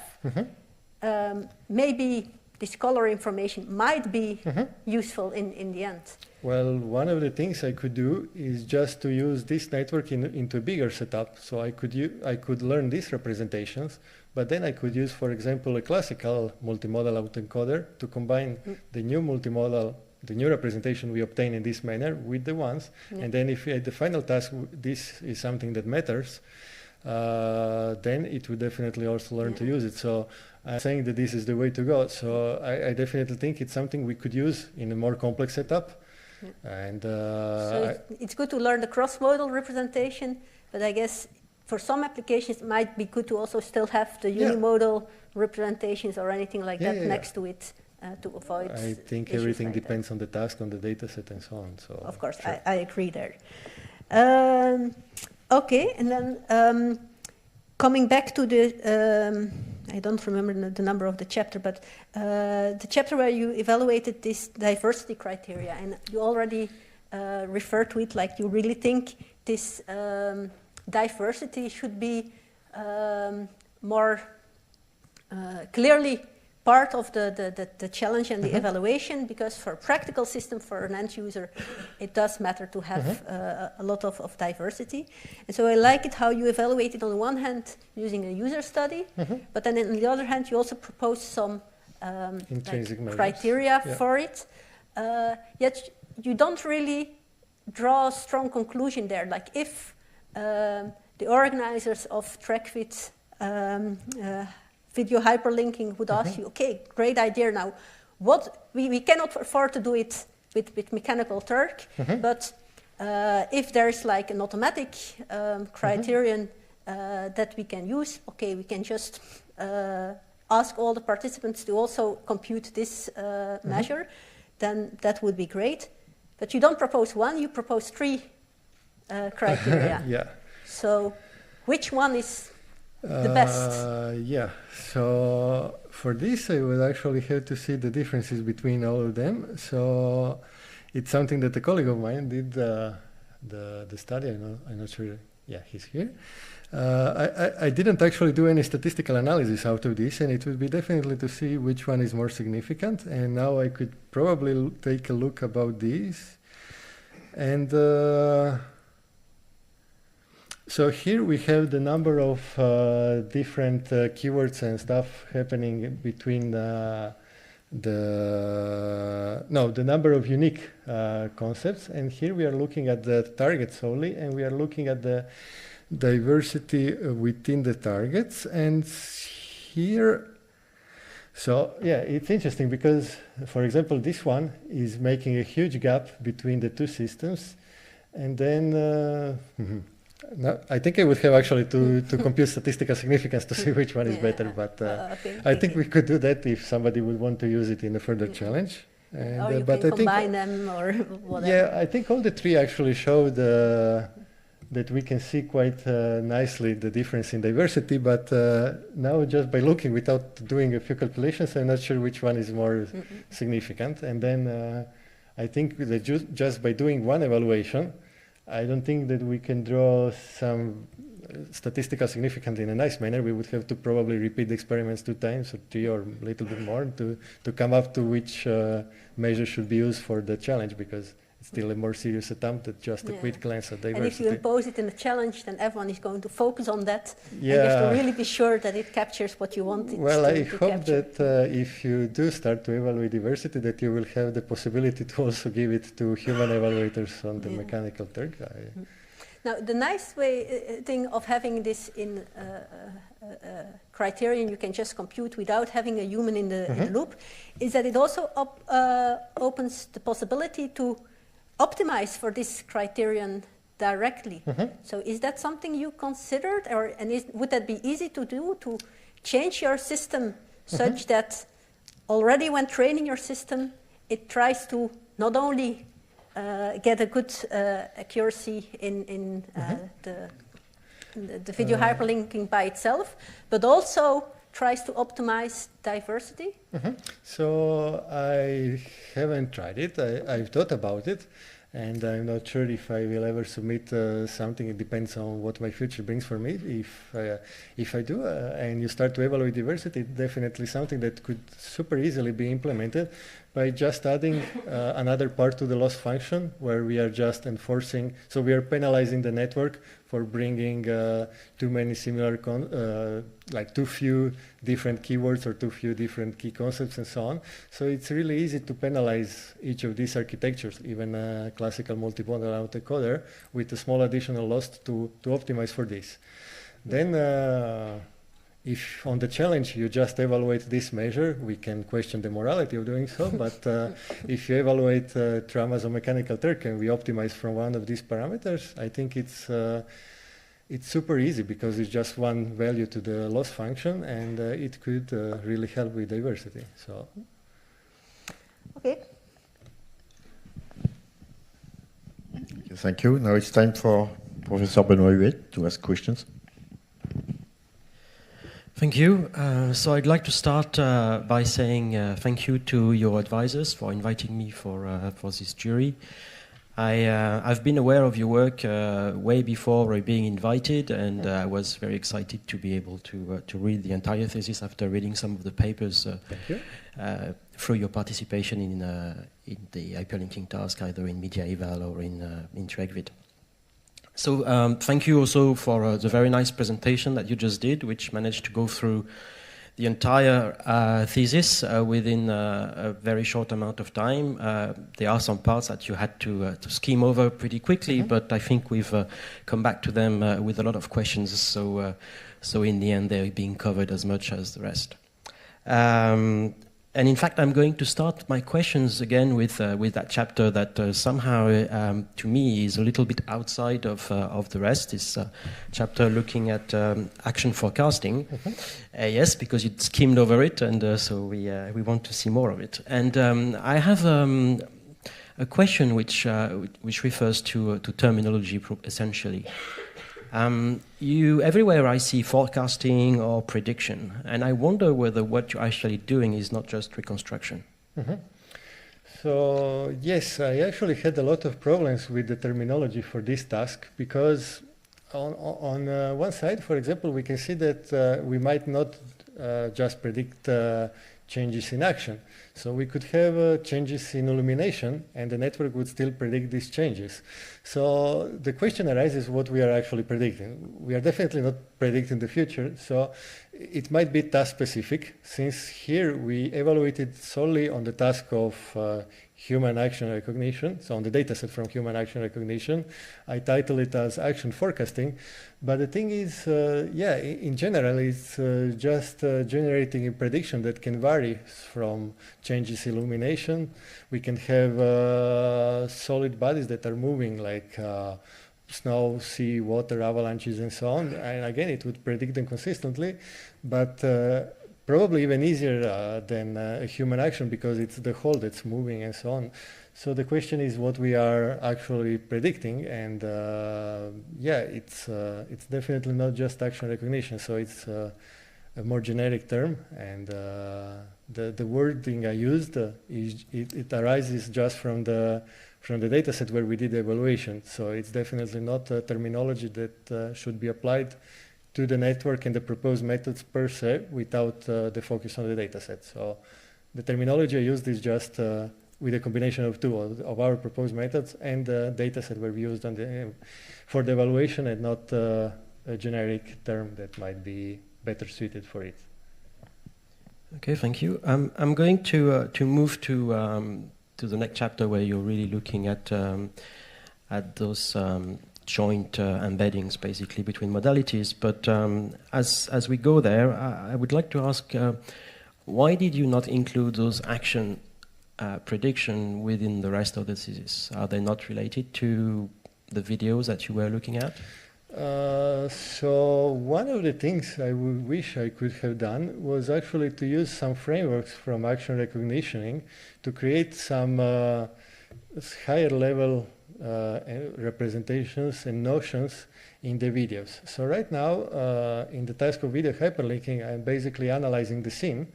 maybe this color information might be useful in the end. Well, one of the things I could do is just to use this network into a bigger setup. So I could learn these representations, but then I could use, for example, a classical multimodal autoencoder to combine the new multimodal, the new representation we obtain in this manner with the ones. And then if at the final task this is something that matters, then it would definitely also learn to use it. So I'm saying that this is the way to go. So I definitely think it's something we could use in a more complex setup. And so it's good to learn the cross-modal representation, but I guess for some applications it might be good to also still have the unimodal representations or anything like that next to it to avoid. I think everything depends on the task, on the data set, and so on. So of course, sure. I agree there. Okay, and then coming back to the, I don't remember the number of the chapter, but the chapter where you evaluated this diversity criteria, and you already referred to it like you really think this diversity should be more clearly part of the challenge and the evaluation, because for a practical system, for an end user, it does matter to have a lot of diversity. And so I like it how you evaluate it on the one hand using a user study, but then on the other hand, you also propose some intrinsic criteria for it. Yet you don't really draw a strong conclusion there. Like if the organizers of TrackFit video hyperlinking would ask you, okay, great idea now. What we cannot afford to do it with Mechanical Turk, but if there's like an automatic criterion that we can use, okay, we can just ask all the participants to also compute this measure, then that would be great. But you don't propose one, you propose 3 criteria. So which one is the best? So for this I would actually have to see the differences between all of them. So it's something that a colleague of mine did the study. I'm not sure. Yeah, he's here. I didn't actually do any statistical analysis out of this, and it would be definitely to see which one is more significant. And now I could probably take a look about these. And So here we have the number of different keywords and stuff happening between the number of unique concepts, and here we are looking at the targets only, and we are looking at the diversity within the targets. And here, so yeah, it's interesting because, for example, this one is making a huge gap between the two systems, and then no, I think I would have actually to compute statistical significance to see which one is better, but okay. I think we could do that if somebody would want to use it in a further challenge. And, or you but can I combine them or whatever. Yeah, I think all the three actually show that we can see quite nicely the difference in diversity, but now just by looking without doing a few calculations, I'm not sure which one is more significant. And then I think that just by doing one evaluation, I don't think that we can draw some statistical significance in a nice manner. We would have to probably repeat the experiments 2 times or 3 or a little bit more to come up to which measure should be used for the challenge, because it's still a more serious attempt than just a quick glance at diversity. And if you impose it in a challenge, then everyone is going to focus on that. Yeah. And you have to really be sure that it captures what you want it well, I hope capture. that if you do start to evaluate diversity, that you will have the possibility to also give it to human evaluators on the mechanical Turk. Now, the nice thing of having this in criterion you can just compute without having a human in the loop is that it also opens the possibility to optimize for this criterion directly. So is that something you considered, would that be easy to do, to change your system such that already when training your system, it tries to not only get a good accuracy in the video hyperlinking by itself, but also tries to optimize diversity? So I haven't tried it. I've thought about it, and I'm not sure if I will ever submit something. It depends on what my future brings for me. If I do, and you start to evaluate diversity, it's definitely something that could super easily be implemented by just adding another part to the loss function, where we are just enforcing, so we are penalizing the network for bringing too many similar, like too few different keywords or too few different key concepts and so on. So it's really easy to penalize each of these architectures, even a classical multimodal autoencoder, with a small additional loss to optimize for this. Then if on the challenge you just evaluate this measure, we can question the morality of doing so, but if you evaluate through Amazon Mechanical Turk and we optimize from one of these parameters, I think it's super easy because it's just one value to the loss function, and it could really help with diversity. So. Okay. Thank you. Now it's time for Professor Benoît Huet to ask questions. Thank you. So I'd like to start by saying thank you to your advisors for inviting me for this jury. I've been aware of your work way before being invited, and I was very excited to be able to read the entire thesis after reading some of the papers through your participation in the hyperlinking task, either in Media Eval or in TrackVid. So thank you also for the very nice presentation that you just did, which managed to go through the entire thesis within a very short amount of time. There are some parts that you had to skim over pretty quickly, but I think we've come back to them with a lot of questions, so in the end they're being covered as much as the rest. And in fact, I'm going to start my questions again with that chapter that somehow, to me, is a little bit outside of the rest. This chapter looking at action forecasting. Yes, because you skimmed over it, and so we want to see more of it. And I have a question which refers to terminology essentially. Everywhere I see forecasting or prediction, and I wonder whether what you're actually doing is not just reconstruction. So yes, I actually had a lot of problems with the terminology for this task, because on one side, for example, we can see that we might not just predict changes in action. So we could have changes in illumination, and the network would still predict these changes. So the question arises what we are actually predicting. We are definitely not predicting the future, so it might be task-specific, since here we evaluated solely on the task of human action recognition, so on the dataset from human action recognition. I title it as action forecasting, but the thing is, in general, it's just generating a prediction that can vary from changes in illumination. We can have solid bodies that are moving, like snow, sea, water, avalanches, and so on. And again, it would predict them consistently, but probably even easier than a human action, because it's the whole that's moving and so on. So the question is what we are actually predicting, and it's definitely not just action recognition. So it's a more generic term, and the wording I used it arises just from the data set where we did the evaluation. So it's definitely not a terminology that should be applied to the network and the proposed methods per se without the focus on the data set. So the terminology I used is just with a combination of two, of our proposed methods and the data set where we used for the evaluation, and not a generic term that might be better suited for it. Okay, thank you. I'm going to move to the next chapter, where you're really looking at those joint embeddings, basically, between modalities. But as we go there, I would like to ask, why did you not include those action prediction within the rest of the thesis? Are they not related to the videos that you were looking at? So one of the things I would wish I could have done was actually to use some frameworks from action recognition to create some higher level representations and notions in the videos. So right now, in the task of video hyperlinking, I'm basically analyzing the scene,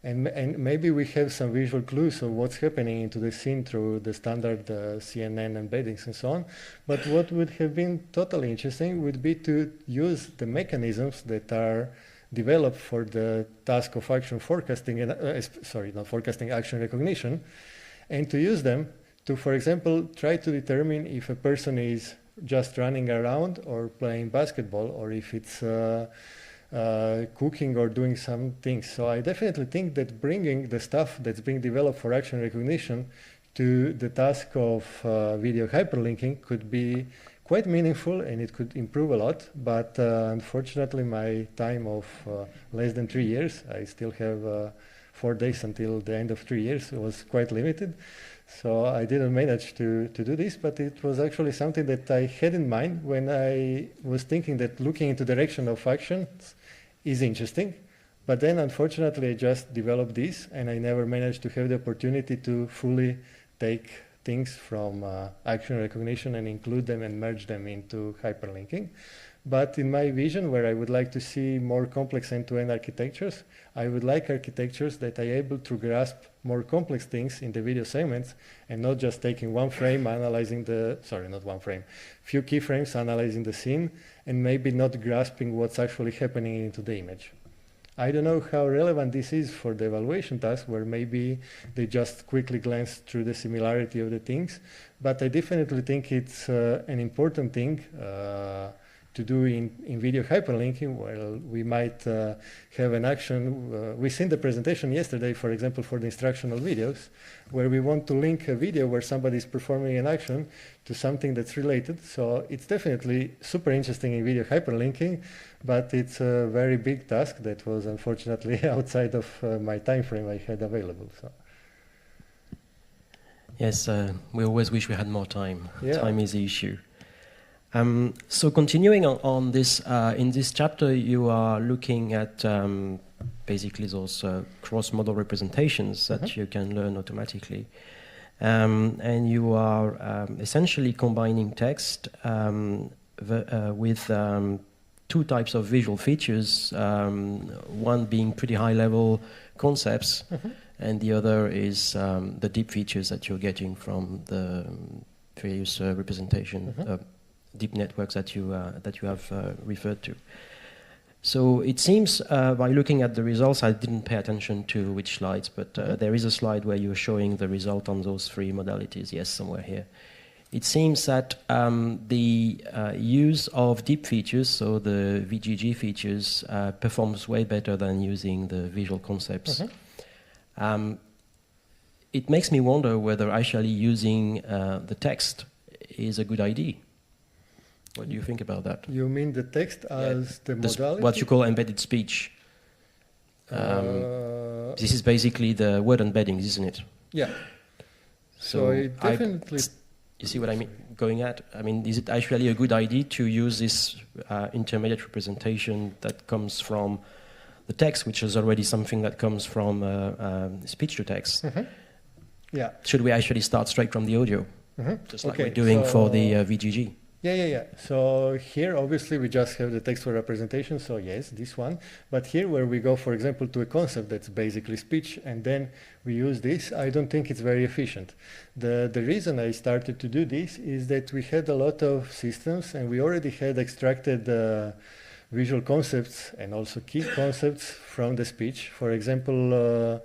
and maybe we have some visual clues of what's happening into the scene through the standard CNN embeddings and so on. But what would have been totally interesting would be to use the mechanisms that are developed for the task of action forecasting, and not forecasting, action recognition, and to use them to, for example, try to determine if a person is just running around or playing basketball, or if it's cooking or doing some things. So I definitely think that bringing the stuff that's being developed for action recognition to the task of video hyperlinking could be quite meaningful, and it could improve a lot. But unfortunately, my time of less than 3 years, I still have 4 days until the end of 3 years, was quite limited. So I didn't manage to do this, but it was actually something that I had in mind when I was thinking that looking into the direction of actions is interesting. But then, unfortunately, I just developed this, and I never managed to have the opportunity to fully take things from action recognition and include them and merge them into hyperlinking. But in my vision, where I would like to see more complex end-to-end architectures, I would like architectures that are able to grasp more complex things in the video segments, and not just taking one frame, analyzing few keyframes, analyzing the scene, and maybe not grasping what's actually happening into the image. I don't know how relevant this is for the evaluation task, where maybe they just quickly glance through the similarity of the things, but I definitely think it's an important thing to do in video hyperlinking. Well, we might have an action. We seen the presentation yesterday, for example, for the instructional videos, where we want to link a video where somebody is performing an action to something that's related. So it's definitely super interesting in video hyperlinking, but it's a very big task that was unfortunately outside of my time frame I had available. So. Yes, we always wish we had more time. Yeah. Time is the issue. So continuing on this, in this chapter, you are looking at basically those cross-modal representations that you can learn automatically. And you are essentially combining text with two types of visual features, one being pretty high-level concepts, and the other is the deep features that you're getting from the various representation deep networks that you have referred to. So it seems, by looking at the results, I didn't pay attention to which slides, but there is a slide where you're showing the result on those three modalities. Yes, somewhere here. It seems that the use of deep features, so the VGG features, performs way better than using the visual concepts. It makes me wonder whether actually using the text is a good idea. What do you think about that? You mean the text as the modality? What you call embedded speech. This is basically the word embeddings, isn't it? Yeah. So it definitely... You see what I mean? Going at? I mean, is it actually a good idea to use this intermediate representation that comes from the text, which is already something that comes from speech to text? Yeah. Should we actually start straight from the audio, just like we're doing for the VGG? Yeah. So here, obviously, we just have the textual representation, so yes, this one. But here, where we go, for example, to a concept that's basically speech, and then we use this, I don't think it's very efficient. The reason I started to do this is that we had a lot of systems, and we already had extracted visual concepts and also key concepts from the speech. For example,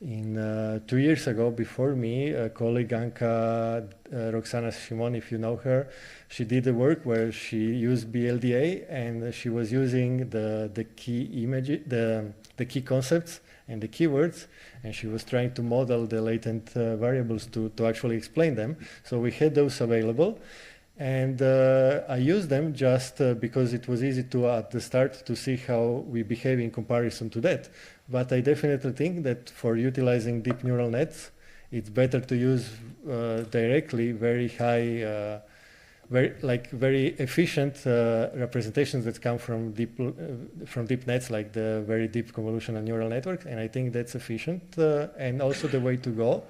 2 years ago, before me, a colleague, Anka Roxana Shimon, if you know her, she did a work where she used BLDA, and she was using the key image, the key concepts and the keywords, and she was trying to model the latent variables to actually explain them. So we had those available, and I used them just because it was easy to, at the start, to see how we behave in comparison to that. But I definitely think that for utilizing deep neural nets, it's better to use directly very high, very efficient representations that come from deep nets, like the very deep convolutional neural networks. And I think that's efficient and also the way to go.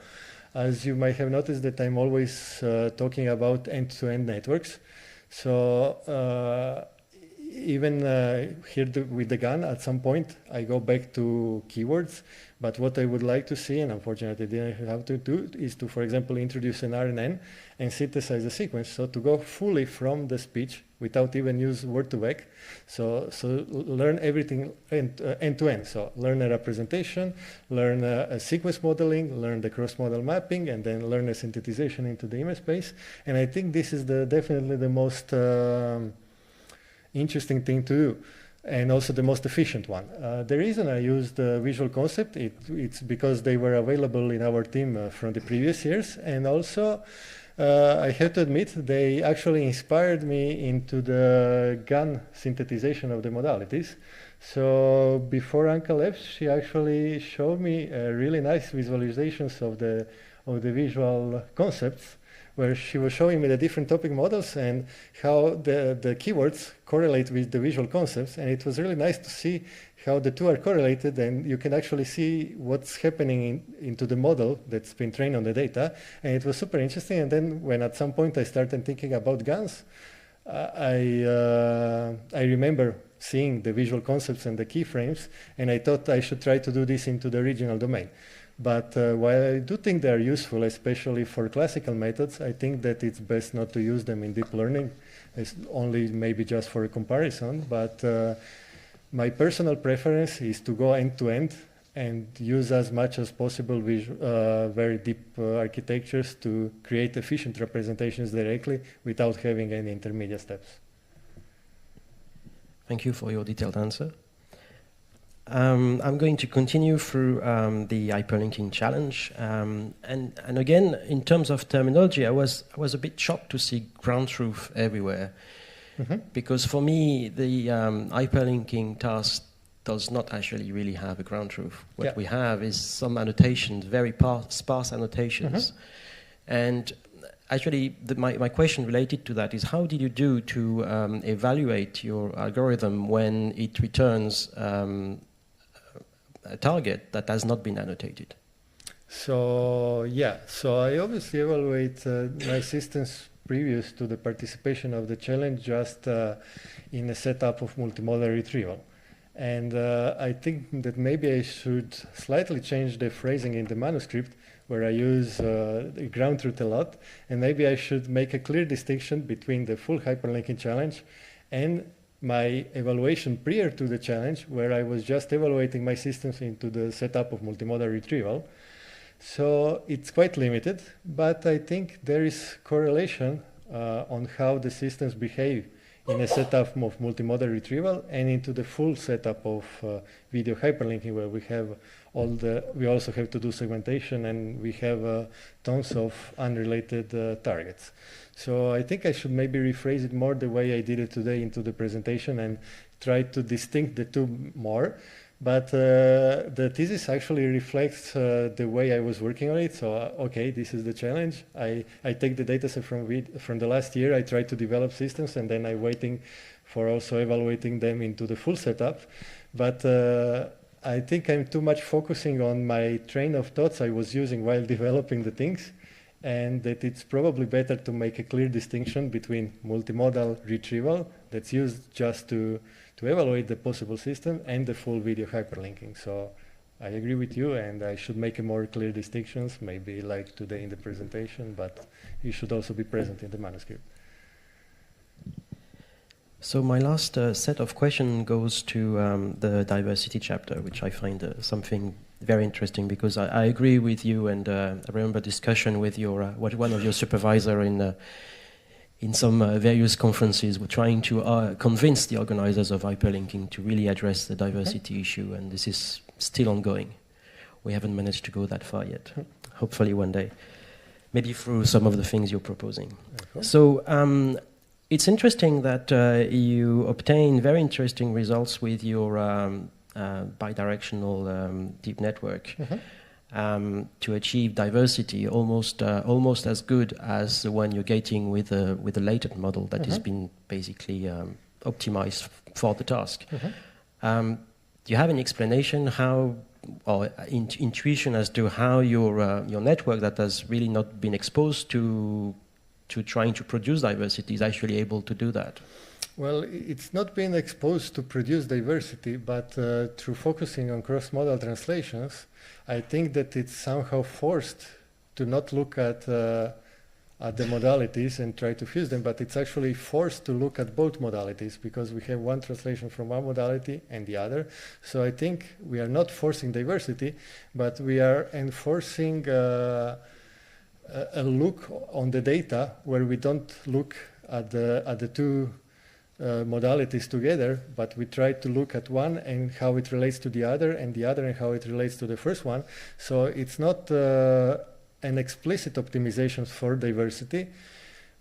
As you might have noticed that I'm always talking about end-to-end networks. So even here with the GAN, at some point, I go back to keywords. But what I would like to see, and unfortunately didn't have to do, is to, for example, introduce an RNN and synthesize a sequence. So to go fully from the speech without even use word-to-vec. So learn everything end to end. So learn a representation, learn a sequence modeling, learn the cross-model mapping, and then learn a synthesization into the image space. And I think this is definitely the most interesting thing to do, and also the most efficient one. The reason I used the visual concept, it's because they were available in our team from the previous years, and also I have to admit they actually inspired me into the GAN synthesization of the modalities. So before Anka left, she actually showed me really nice visualizations of the visual concepts, where she was showing me the different topic models and how the keywords correlate with the visual concepts. And it was really nice to see how the two are correlated, and you can actually see what's happening into the model that's been trained on the data. And it was super interesting. And then when at some point I started thinking about GANs, I remember seeing the visual concepts and the keyframes, and I thought I should try to do this into the regional domain. But while I do think they are useful, especially for classical methods, I think that it's best not to use them in deep learning. It's only maybe just for a comparison. But my personal preference is to go end-to-end and use as much as possible very deep architectures to create efficient representations directly without having any intermediate steps. Thank you for your detailed answer. I'm going to continue through the hyperlinking challenge, and again, in terms of terminology, I was a bit shocked to see ground truth everywhere, because for me the hyperlinking task does not actually really have a ground truth. What we have is some annotations, very sparse annotations, and actually my question related to that is, how did you do to evaluate your algorithm when it returns a target that has not been annotated? So I obviously evaluate my systems previous to the participation of the challenge just in a setup of multimodal retrieval. And I think that maybe I should slightly change the phrasing in the manuscript, where I use ground truth a lot, and maybe I should make a clear distinction between the full hyperlinking challenge and my evaluation prior to the challenge, where I was just evaluating my systems into the setup of multimodal retrieval. So it's quite limited, but I think there is correlation on how the systems behave in a setup of multimodal retrieval and into the full setup of video hyperlinking, where we have we also have to do segmentation, and we have tons of unrelated targets. So I think I should maybe rephrase it more the way I did it today into the presentation and try to distinct the two more. But the thesis actually reflects the way I was working on it. So, okay, this is the challenge. I take the dataset from the last year. I try to develop systems, and then I'm waiting for also evaluating them into the full setup. But I think I'm too much focusing on my train of thoughts I was using while developing the things, and that it's probably better to make a clear distinction between multimodal retrieval that's used just to evaluate the possible system and the full video hyperlinking. So I agree with you, and I should make a more clear distinctions, maybe like today in the presentation, but it should also be present in the manuscript. So my last set of questions goes to the diversity chapter, which I find something very interesting, because I agree with you, and I remember discussion with your one of your supervisor in some various conferences. We're trying to convince the organizers of hyperlinking to really address the diversity issue, and this is still ongoing. We haven't managed to go that far yet. Hopefully one day, maybe through some of the things you're proposing. So it's interesting that you obtain very interesting results with your bidirectional deep network to achieve diversity almost as good as the one you're getting with a latent model that has been basically optimized for the task. Do you have any explanation how, or intuition as to how your network that has really not been exposed to trying to produce diversity is actually able to do that? Well, it's not been exposed to produce diversity, but through focusing on cross-modal translations, I think that it's somehow forced to not look at the modalities and try to fuse them, but it's actually forced to look at both modalities, because we have one translation from one modality and the other. So I think we are not forcing diversity, but we are enforcing a look on the data where we don't look at the two modalities together, but we try to look at one and how it relates to the other, and the other and how it relates to the first one. So it's not an explicit optimization for diversity,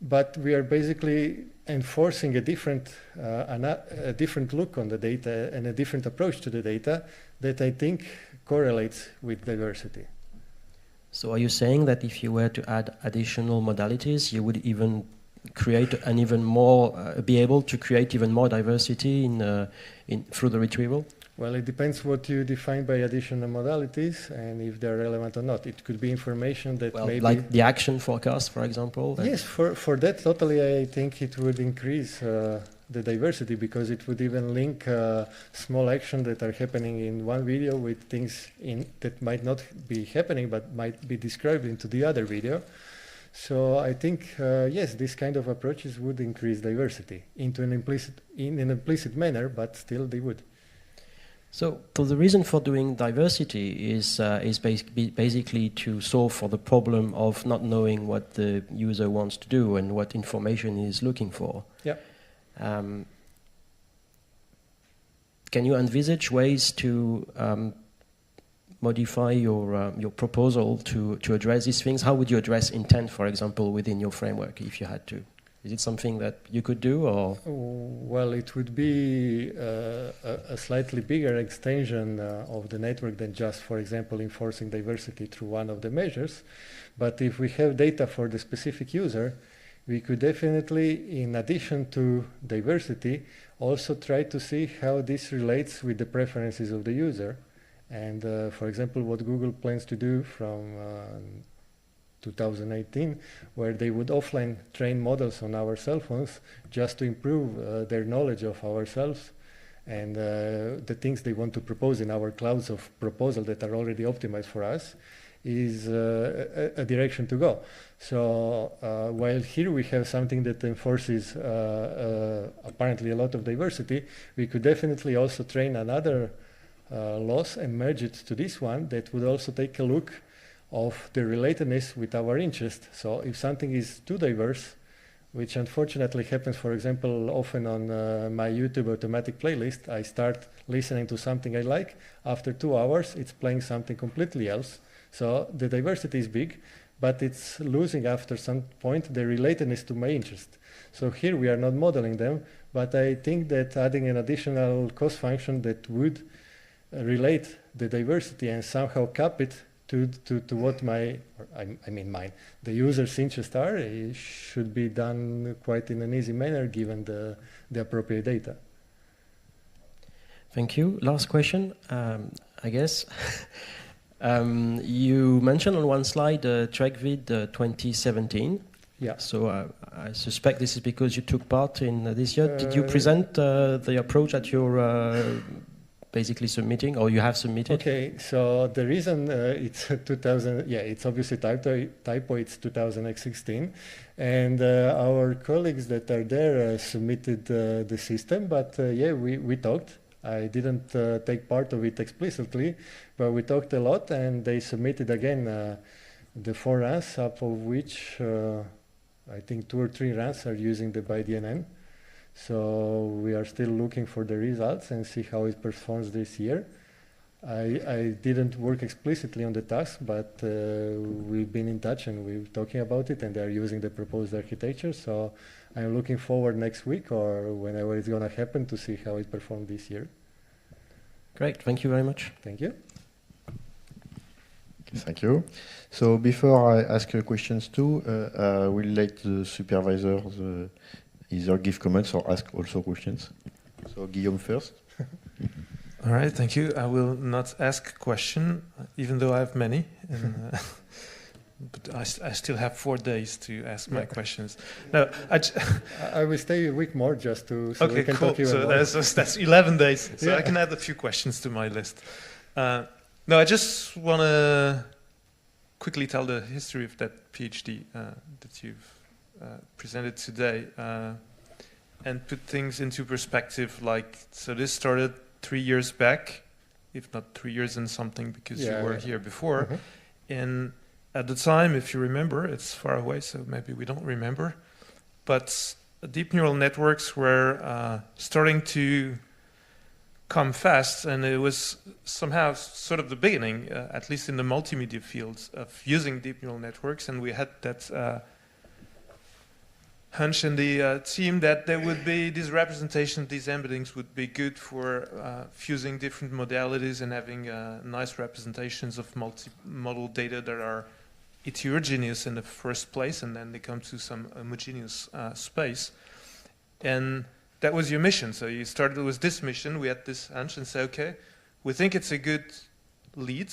but we are basically enforcing a different look on the data and a different approach to the data that I think correlates with diversity. So are you saying that if you were to add additional modalities, you would even create an even more, be able to create even more diversity through the retrieval? Well, it depends what you define by additional modalities and if they're relevant or not. It could be information that maybe... Like the action forecast, for example? Yes, for that totally I think it would increase the diversity, because it would even link small actions that are happening in one video with things that might not be happening but might be described into the other video. So I think, yes, this kind of approaches would increase diversity in an implicit manner, but still they would. So the reason for doing diversity is basically to solve for the problem of not knowing what the user wants to do and what information he is looking for. Yeah. Can you envisage ways to modify your proposal to address these things? How would you address intent, for example, within your framework if you had to? Is it something that you could do, or? Well, it would be a slightly bigger extension of the network than just, for example, enforcing diversity through one of the measures. But if we have data for the specific user, we could definitely, in addition to diversity, also try to see how this relates with the preferences of the user. And for example, what Google plans to do from 2018, where they would offline train models on our cell phones just to improve their knowledge of ourselves and the things they want to propose in our clouds of proposal that are already optimized for us. is a direction to go. So while here we have something that enforces apparently a lot of diversity, we could definitely also train another laws and merge it to this one that would also take a look of the relatedness with our interest. So if something is too diverse, which unfortunately happens, for example, often on my YouTube automatic playlist, I start listening to something I like. After 2 hours, it's playing something completely else. So the diversity is big, but it's losing after some point the relatedness to my interest. So here we are not modeling them, but I think that adding an additional cost function that would relate the diversity and somehow cap it to what mine, the user's interests are, it should be done quite in an easy manner given the appropriate data. Thank you. Last question, I guess. You mentioned on one slide TrekVid 2017. Yeah. So I suspect this is because you took part in this year. Did you present the approach at your basically submitting, or you have submitted? Okay, so the reason it's 2000, it's obviously typo, it's 2016, and our colleagues that are there submitted the system, but we talked. I didn't take part of it explicitly, but we talked a lot, and they submitted again the 4 runs, up of which I think 2 or 3 runs are using the ByDNN. So we are still looking for the results and see how it performs this year. I didn't work explicitly on the task, but we've been in touch and we're talking about it, and they're using the proposed architecture. So I'm looking forward next week or whenever it's going to happen to see how it performed this year. Great, thank you very much. Thank you. Thank you. So before I ask questions too, I will let the supervisors either give comments or ask also questions. So Guillaume first. All right, thank you. I will not ask a question, even though I have many. And, but I still have 4 days to ask my questions. No, I will stay a week more just to so okay, we can cool. talk even more. That's 11 days, so I can add a few questions to my list. No, I just want to quickly tell the history of that PhD that you've presented today and put things into perspective. So this started 3 years back, if not 3 years and something, because you were here before. Mm-hmm. And at the time, if you remember, it's far away, so maybe we don't remember, but deep neural networks were starting to come fast, and it was somehow sort of the beginning, at least in the multimedia fields, of using deep neural networks. And we had that hunch in the team that there would be this representation, these embeddings would be good for fusing different modalities and having nice representations of multimodal data that are heterogeneous in the first place, and then they come to some homogeneous space. And that was your mission. So you started with this mission. We had this hunch and said, okay, we think it's a good lead.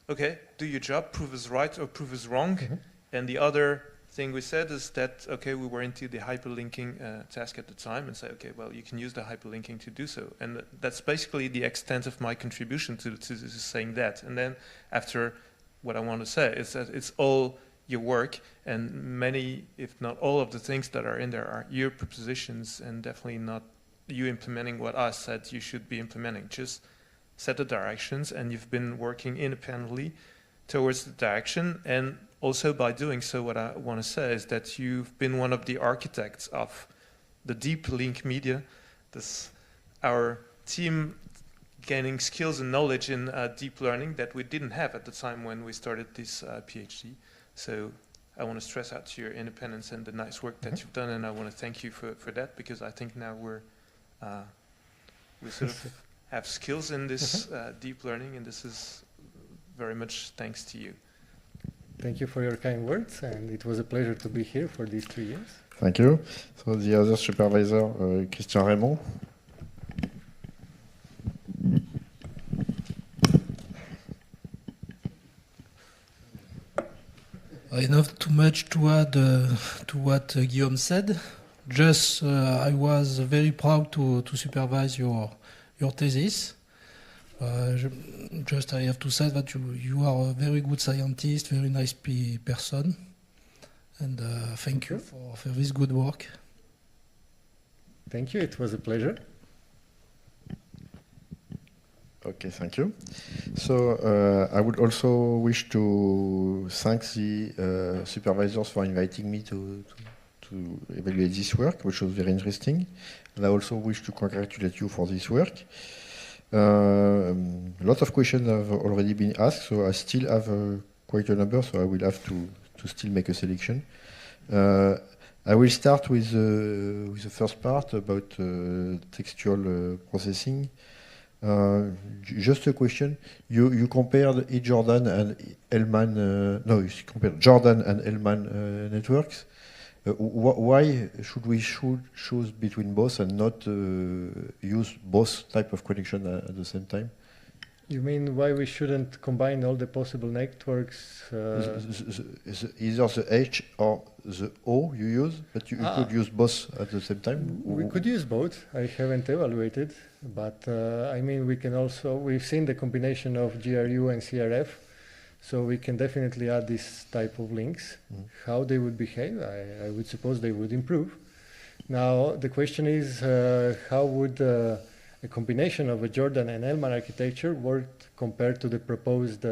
Okay, do your job, prove us right or prove us wrong. Mm-hmm. And the other thing we said is that, okay, we were into the hyperlinking task at the time and say, okay, well, you can use the hyperlinking to do so. And that's basically the extent of my contribution to saying that. And then after, what I want to say is that it's all your work, and many, if not all of the things that are in there are your propositions, and definitely not you implementing what I said you should be implementing. Just set the directions, and you've been working independently towards the direction. And also by doing so, what I want to say is that you've been one of the architects of the deep link media. This our team gaining skills and knowledge in deep learning that we didn't have at the time when we started this PhD. So I want to stress out to your independence and the nice work that you've done, and I want to thank you for that, because I think now we sort of have skills in this deep learning, and this is very much thanks to you. Thank you for your kind words, and it was a pleasure to be here for these 3 years. Thank you. So the other supervisor, Christian Raymond. Not too much to add to what Guillaume said. Just I was very proud to supervise your thesis. Just I have to say that you are a very good scientist, very nice person, and thank you for this good work. Thank you, it was a pleasure. Okay, thank you. So I would also wish to thank the supervisors for inviting me to evaluate this work, which was very interesting. And I also wish to congratulate you for this work. A lot of questions have already been asked, so I still have quite a number, so I will have to still make a selection. I will start with the first part about textual processing. Just a question. You compared Jordan and Hellman. No, you compared Jordan and Hellman networks. Why should we choose between both and not use both type of connection at the same time? You mean why we shouldn't combine all the possible networks? Either the H or the O you use, but you could use both at the same time? We could use both. I haven't evaluated, but I mean we can also, we've seen the combination of GRU and CRF, so we can definitely add this type of links. How they would behave, I would suppose they would improve. Now the question is how would a combination of a Jordan and Hellman architecture worked compared to the proposed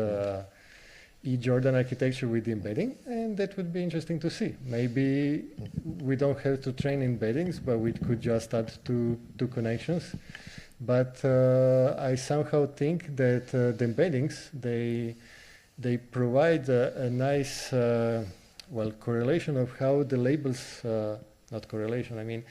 E-Jordan architecture with the embedding, and that would be interesting to see. Maybe we don't have to train embeddings, but we could just add two connections. But I somehow think that the embeddings, they provide a nice correlation of how the labels, not correlation, I mean,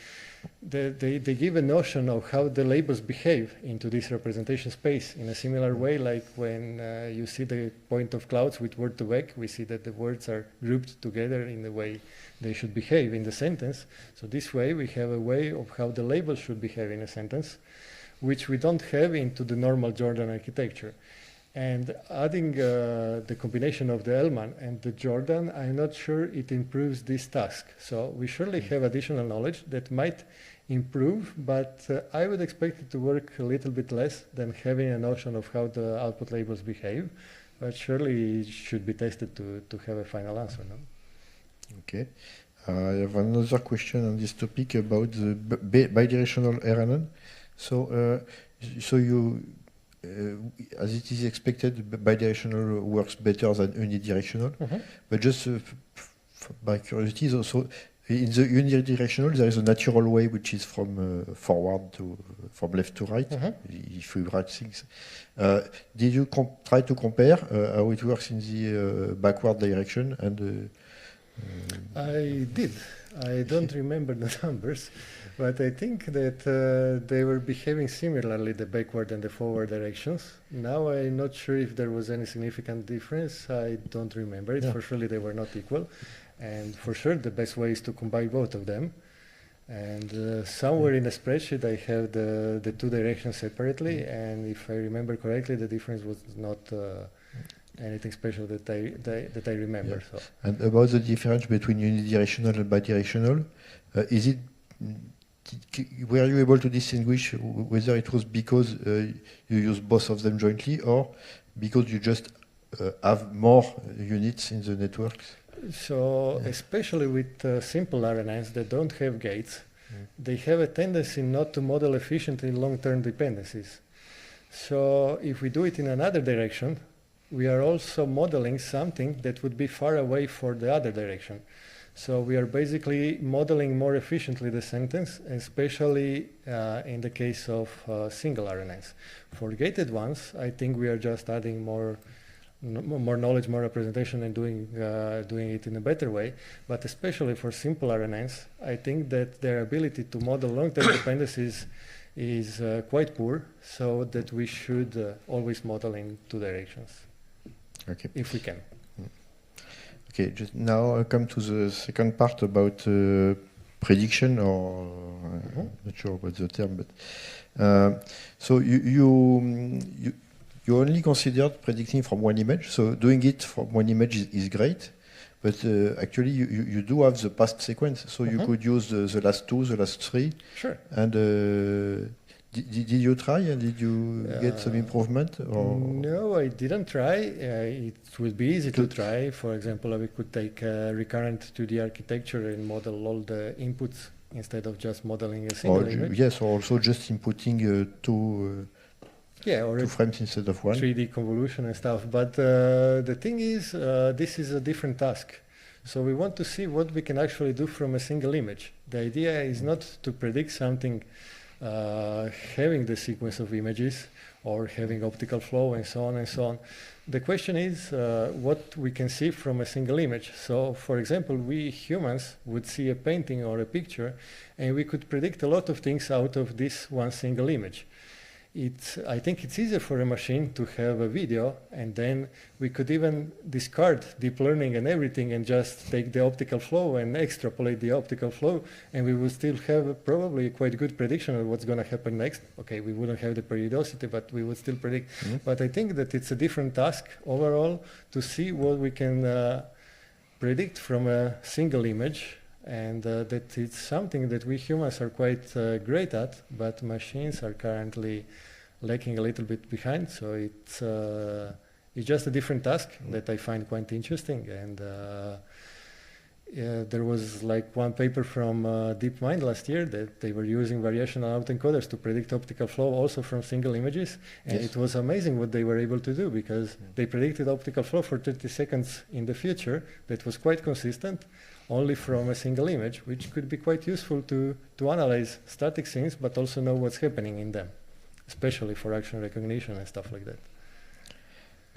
they give a notion of how the labels behave into this representation space in a similar way, like when you see the point of clouds with word to vec, we see that the words are grouped together in the way they should behave in the sentence. So this way we have a way of how the labels should behave in a sentence, which we don't have into the normal Jordan architecture. And adding the combination of the Hellman and the Jordan, I'm not sure it improves this task. So we surely have additional knowledge that might improve, but I would expect it to work a little bit less than having a notion of how the output labels behave. But surely it should be tested to have a final answer. No? Okay. I have another question on this topic about the bidirectional RNN. So you... as it is expected, bidirectional works better than unidirectional. But just by curiosity, also in the unidirectional, there is a natural way which is from forward to from left to right. If we write things, did you try to compare how it works in the backward direction? And I did. I don't remember the numbers. But I think that they were behaving similarly, the backward and the forward directions. Now I'm not sure if there was any significant difference. I don't remember it. Yeah. For surely they were not equal. And for sure the best way is to combine both of them. And somewhere in the spreadsheet I have the two directions separately. And if I remember correctly, the difference was not anything special that I remember. Yeah. So. And about the difference between unidirectional and bidirectional, is it... were you able to distinguish whether it was because you use both of them jointly or because you just have more units in the networks? So, especially with simple RNNs that don't have gates, they have a tendency not to model efficiently long-term dependencies. So, if we do it in another direction, we are also modeling something that would be far away for the other direction. So we are basically modeling more efficiently the sentence, especially in the case of single RNNs. For gated ones, I think we are just adding more knowledge, more representation, and doing it in a better way. But especially for simple RNNs, I think that their ability to model long-term dependencies is quite poor, so that we should always model in two directions, if we can. Okay, just now I come to the second part about prediction, or I'm not sure about the term, but so you only considered predicting from one image. So doing it from one image is great, but actually you do have the past sequence, so you could use the last two, the last three. Sure. And Did you try and did you get some improvement? Or? No, I didn't try. It would be easy to try. For example, we could take recurrent 2D architecture and model all the inputs instead of just modeling a single image. Yes, or also just inputting two frames instead of one. 3D convolution and stuff. But the thing is, this is a different task. So we want to see what we can actually do from a single image. The idea is not to predict something having the sequence of images or having optical flow and so on and so on. The question is what we can see from a single image. So, for example, we humans would see a painting or a picture, and we could predict a lot of things out of this one single image. I think it's easier for a machine to have a video, and then we could even discard deep learning and everything and just take the optical flow and extrapolate the optical flow, and we would still have probably a quite good prediction of what's going to happen next. Okay, we wouldn't have the periodicity, but we would still predict. But I think that it's a different task overall to see what we can predict from a single image, and that it's something that we humans are quite great at, but machines are currently lacking a little bit behind. So it's just a different task that I find quite interesting. And there was like one paper from DeepMind last year that they were using variational autoencoders to predict optical flow also from single images. And it was amazing what they were able to do, because they predicted optical flow for 30 seconds in the future that was quite consistent, only from a single image, which could be quite useful to analyze static scenes, but also know what's happening in them, especially for action recognition and stuff like that.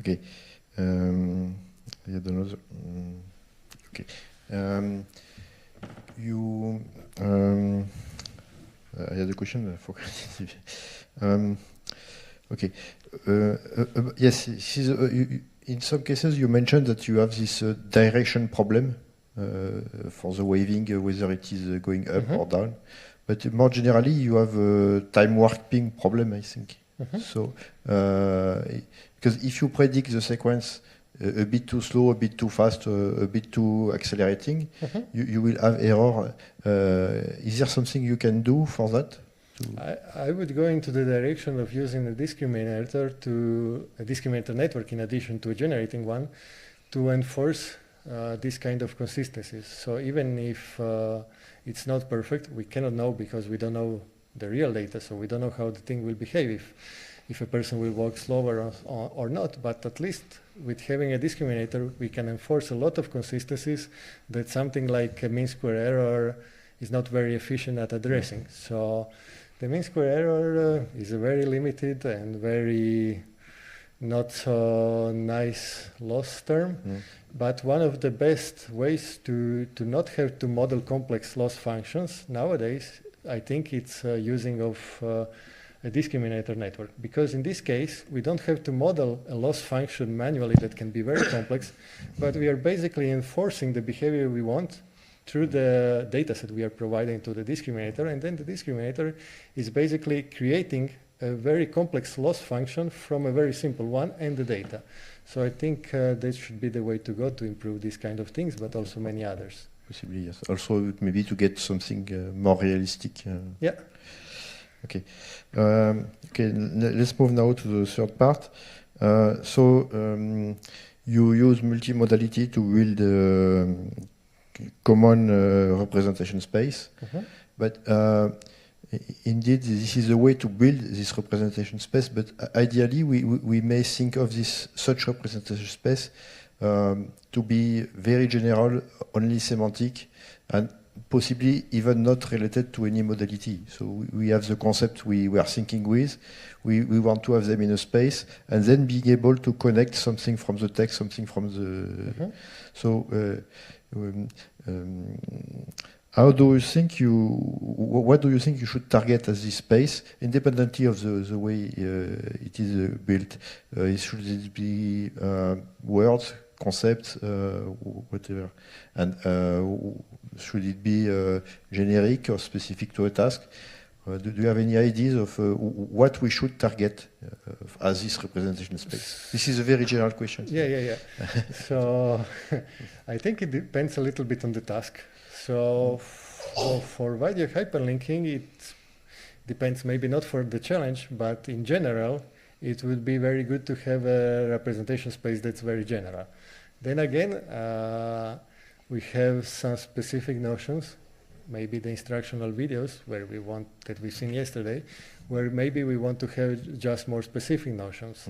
Okay. I had another. Okay. I had a question. I forgot. Okay. Yes. In some cases, you mentioned that you have this direction problem. For the waving, whether it is going up or down. But more generally, you have a time warping problem, I think. So, because if you predict the sequence a bit too slow, a bit too fast, a bit too accelerating, you will have error. Is there something you can do for that? I would go into the direction of using a discriminator network in addition to a generating one to enforce this kind of consistencies. So even if it's not perfect, we cannot know because we don't know the real data, so we don't know how the thing will behave, if a person will walk slower or not. But at least with having a discriminator, we can enforce a lot of consistencies that something like a mean square error is not very efficient at addressing. So the mean square error is a very limited and very not so nice loss term. But one of the best ways to not have to model complex loss functions nowadays, I think it's using of a discriminator network. Because in this case, we don't have to model a loss function manually that can be very complex, but we are basically enforcing the behavior we want through the data set we are providing to the discriminator, and then the discriminator is basically creating a very complex loss function from a very simple one and the data. So I think that should be the way to go to improve these kind of things, but also many others. Possibly, yes. Also, maybe to get something more realistic. Yeah. Okay. Okay. Let's move now to the third part. You use multimodality to build common representation space, but indeed, this is a way to build this representation space, but ideally we may think of such representation space to be very general, only semantic, and possibly even not related to any modality. So we have the concept we are thinking with, we want to have them in a space, and then being able to connect something from the text, something from the... what do you think you should target as this space, independently of the way it is built? Should it be words, concepts, whatever? And should it be generic or specific to a task? Do you have any ideas of what we should target as this representation space? This is a very general question. Yeah. So I think it depends a little bit on the task. So for video hyperlinking, depends maybe not for the challenge, but in general, it would be very good to have a representation space that's very general. Then again, we have some specific notions, maybe the instructional videos where we want, that we've seen yesterday, where maybe we want to have just more specific notions.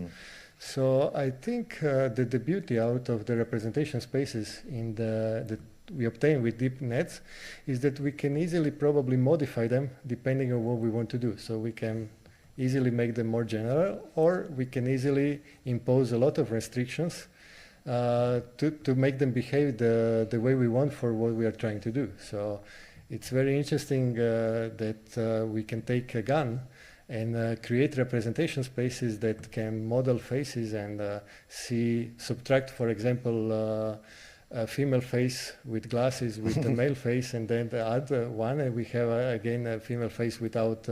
So I think that the beauty out of the representation spaces in that we obtain with deep nets is that we can easily probably modify them depending on what we want to do. So we can easily make them more general, or we can easily impose a lot of restrictions to make them behave the way we want for what we are trying to do. So it's very interesting that we can take a gun and create representation spaces that can model faces and subtract, for example, a female face with glasses with a male face, and then add one, and we have again a female face without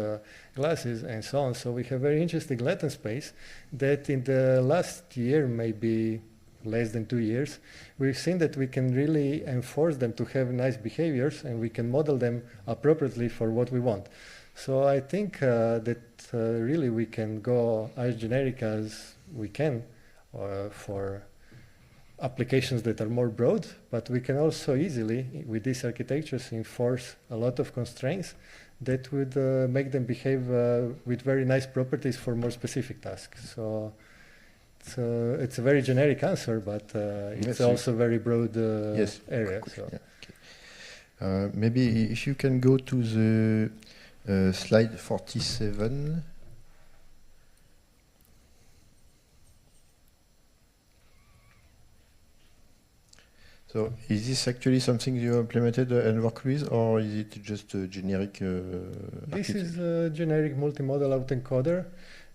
glasses, and so on. So we have very interesting latent space that in the last year, maybe less than 2 years, we've seen that we can really enforce them to have nice behaviors, and we can model them appropriately for what we want. So I think that really we can go as generic as we can for applications that are more broad, but we can also easily, with these architectures, enforce a lot of constraints that would make them behave with very nice properties for more specific tasks. So it's a very generic answer, but it's also a very broad area. So. Yeah, okay. Maybe if you can go to the slide 47. So is this actually something you implemented and work with, or is it just a generic This is a generic multimodal autoencoder.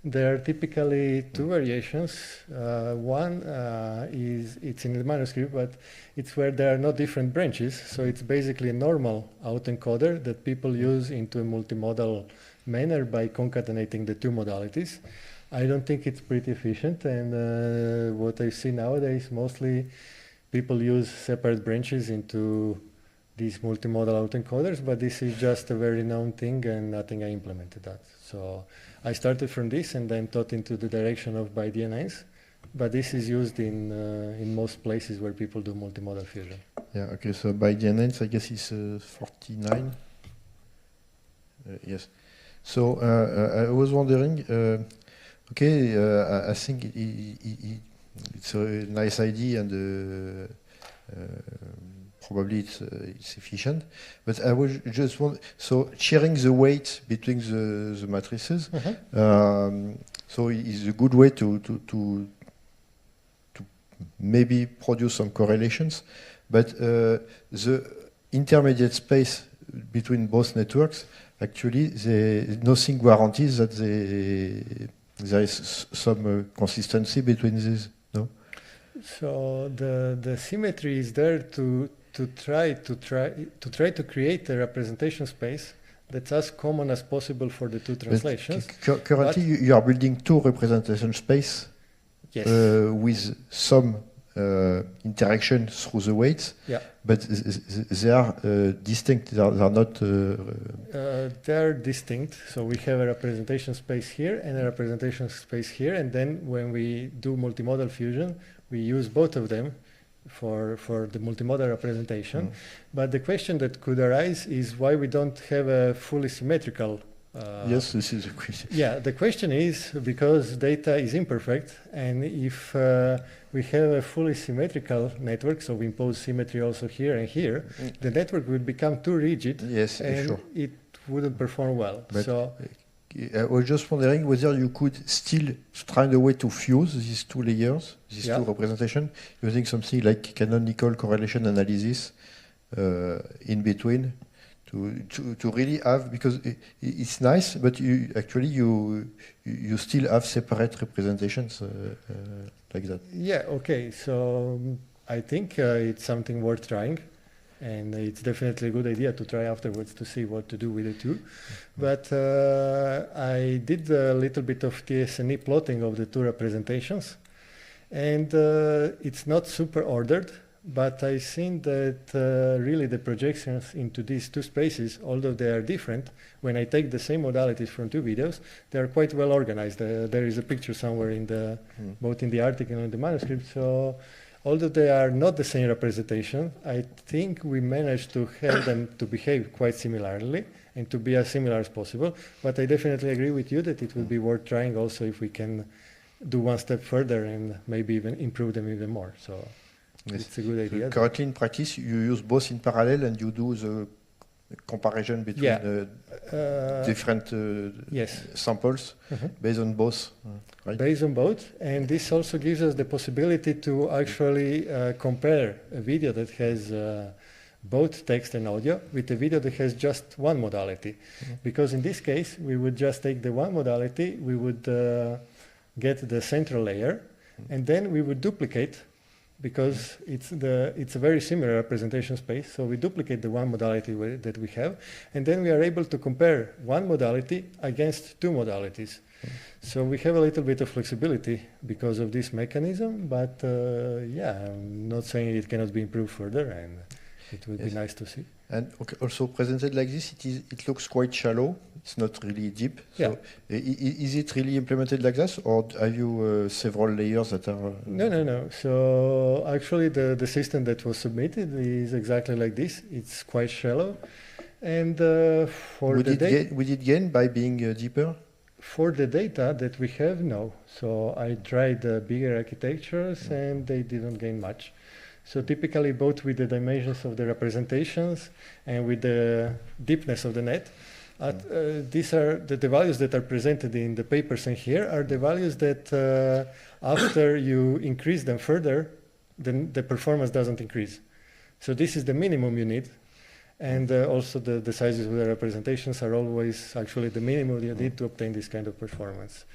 There are typically two variations. One it's in the manuscript, but it's where there are no different branches. So it's basically a normal autoencoder that people use into a multimodal manner by concatenating the two modalities. I don't think it's pretty efficient, and what I see nowadays, mostly people use separate branches into these multimodal autoencoders, but this is just a very known thing, and nothing I implemented that. So I started from this and then thought into the direction of BiDNNs, but this is used in most places where people do multimodal fusion. Yeah, okay, so BiDNNs, I guess it's 49. Yes. So I was wondering, I think it's a nice idea, and probably it's efficient. But I was just wondering, so sharing the weight between the matrices, so is a good way to maybe produce some correlations. But the intermediate space between both networks, actually, nothing guarantees that there is some consistency between these. No. So the symmetry is there to try to create a representation space that's as common as possible for the two translations. Currently, you are building two representation space, yes, with some interaction through the weights. Yeah. But they are distinct. They are not. They're distinct. So we have a representation space here and a representation space here, and then when we do multimodal fusion, we use both of them for the multimodal representation. But the question that could arise is why we don't have a fully symmetrical. Yes, this is a question. Yeah, the question is because data is imperfect, and if we have a fully symmetrical network, so we impose symmetry also here and here, the network would become too rigid, yes, and sure, it wouldn't perform well. But so I was just wondering whether you could still find a way to fuse these two layers, these two representations, using something like canonical correlation analysis in between. To really have, because it's nice, but you still have separate representations like that. Yeah, okay. So I think it's something worth trying, and it's definitely a good idea to try afterwards to see what to do with the two. But I did a little bit of TSNE plotting of the two representations, and it's not super ordered, but I think that really the projections into these two spaces, although they are different, when I take the same modalities from two videos, they are quite well organized. There is a picture somewhere in the both in the article and in the manuscript. So although they are not the same representation, I think we managed to help them to behave quite similarly and to be as similar as possible. But I definitely agree with you that it would be worth trying also if we can do one step further and maybe even improve them even more. So yes. It's a good idea. Currently in practice, you use both in parallel and you do the comparison between different yes. samples based on both. Right? Based on both, and this also gives us the possibility to actually compare a video that has both text and audio with a video that has just one modality. Because in this case, we would just take the one modality, we would get the central layer, and then we would duplicate, because it's a very similar representation space, so we duplicate the one modality that we have, and then we are able to compare one modality against two modalities. So we have a little bit of flexibility because of this mechanism, but yeah, I'm not saying it cannot be improved further, and it would be nice to see. And okay, also presented like this, it looks quite shallow. It's not really deep. So is it really implemented like this, or have you several layers that are? No. So actually, the system that was submitted is exactly like this. It's quite shallow, and for would it gain by being deeper? For the data that we have, no. So I tried bigger architectures, and they didn't gain much. So typically, both with the dimensions of the representations and with the deepness of the net, these are the values that are presented in the papers, and here are the values that after you increase them further, then the performance doesn't increase. So this is the minimum you need, and also the sizes of the representations are always actually the minimum you need to obtain this kind of performance.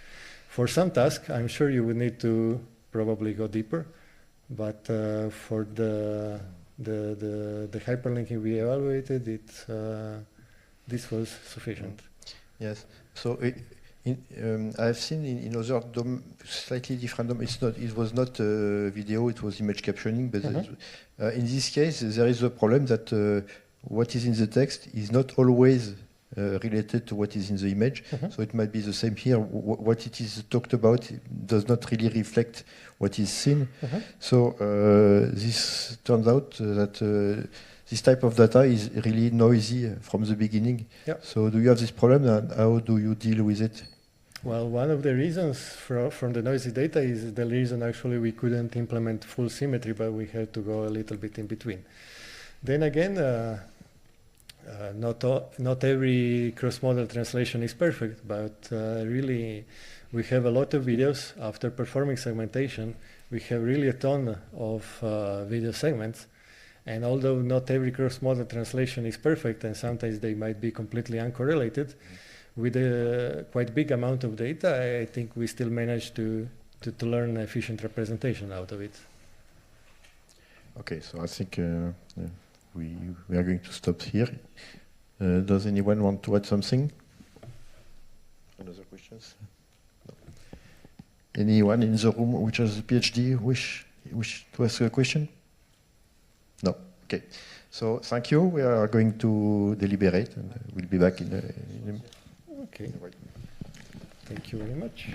For some tasks, I'm sure you would need to probably go deeper, but for the hyperlinking we evaluated, this was sufficient. Yes. So I've seen in other slightly different it was not video, it was image captioning, but in this case there is a problem that what is in the text is not always related to what is in the image. So it might be the same here. What it is talked about does not really reflect what is seen. So this turns out that this type of data is really noisy from the beginning. So do you have this problem, and how do you deal with it? Well, one of the reasons from the noisy data is the reason actually we couldn't implement full symmetry, but we had to go a little bit in between. Then again, not every cross-modal translation is perfect, but really we have a lot of videos. After performing segmentation, we have really a ton of video segments, and although not every cross-modal translation is perfect, and sometimes they might be completely uncorrelated, with a quite big amount of data, I think we still manage to learn efficient representation out of it. Okay, so I think we are going to stop here. Does anyone want to add something? Another questions? No. Anyone in the room which has a PhD wish to ask a question? No. Okay. So thank you. We are going to deliberate, and we'll be back in a Okay. Thank you very much.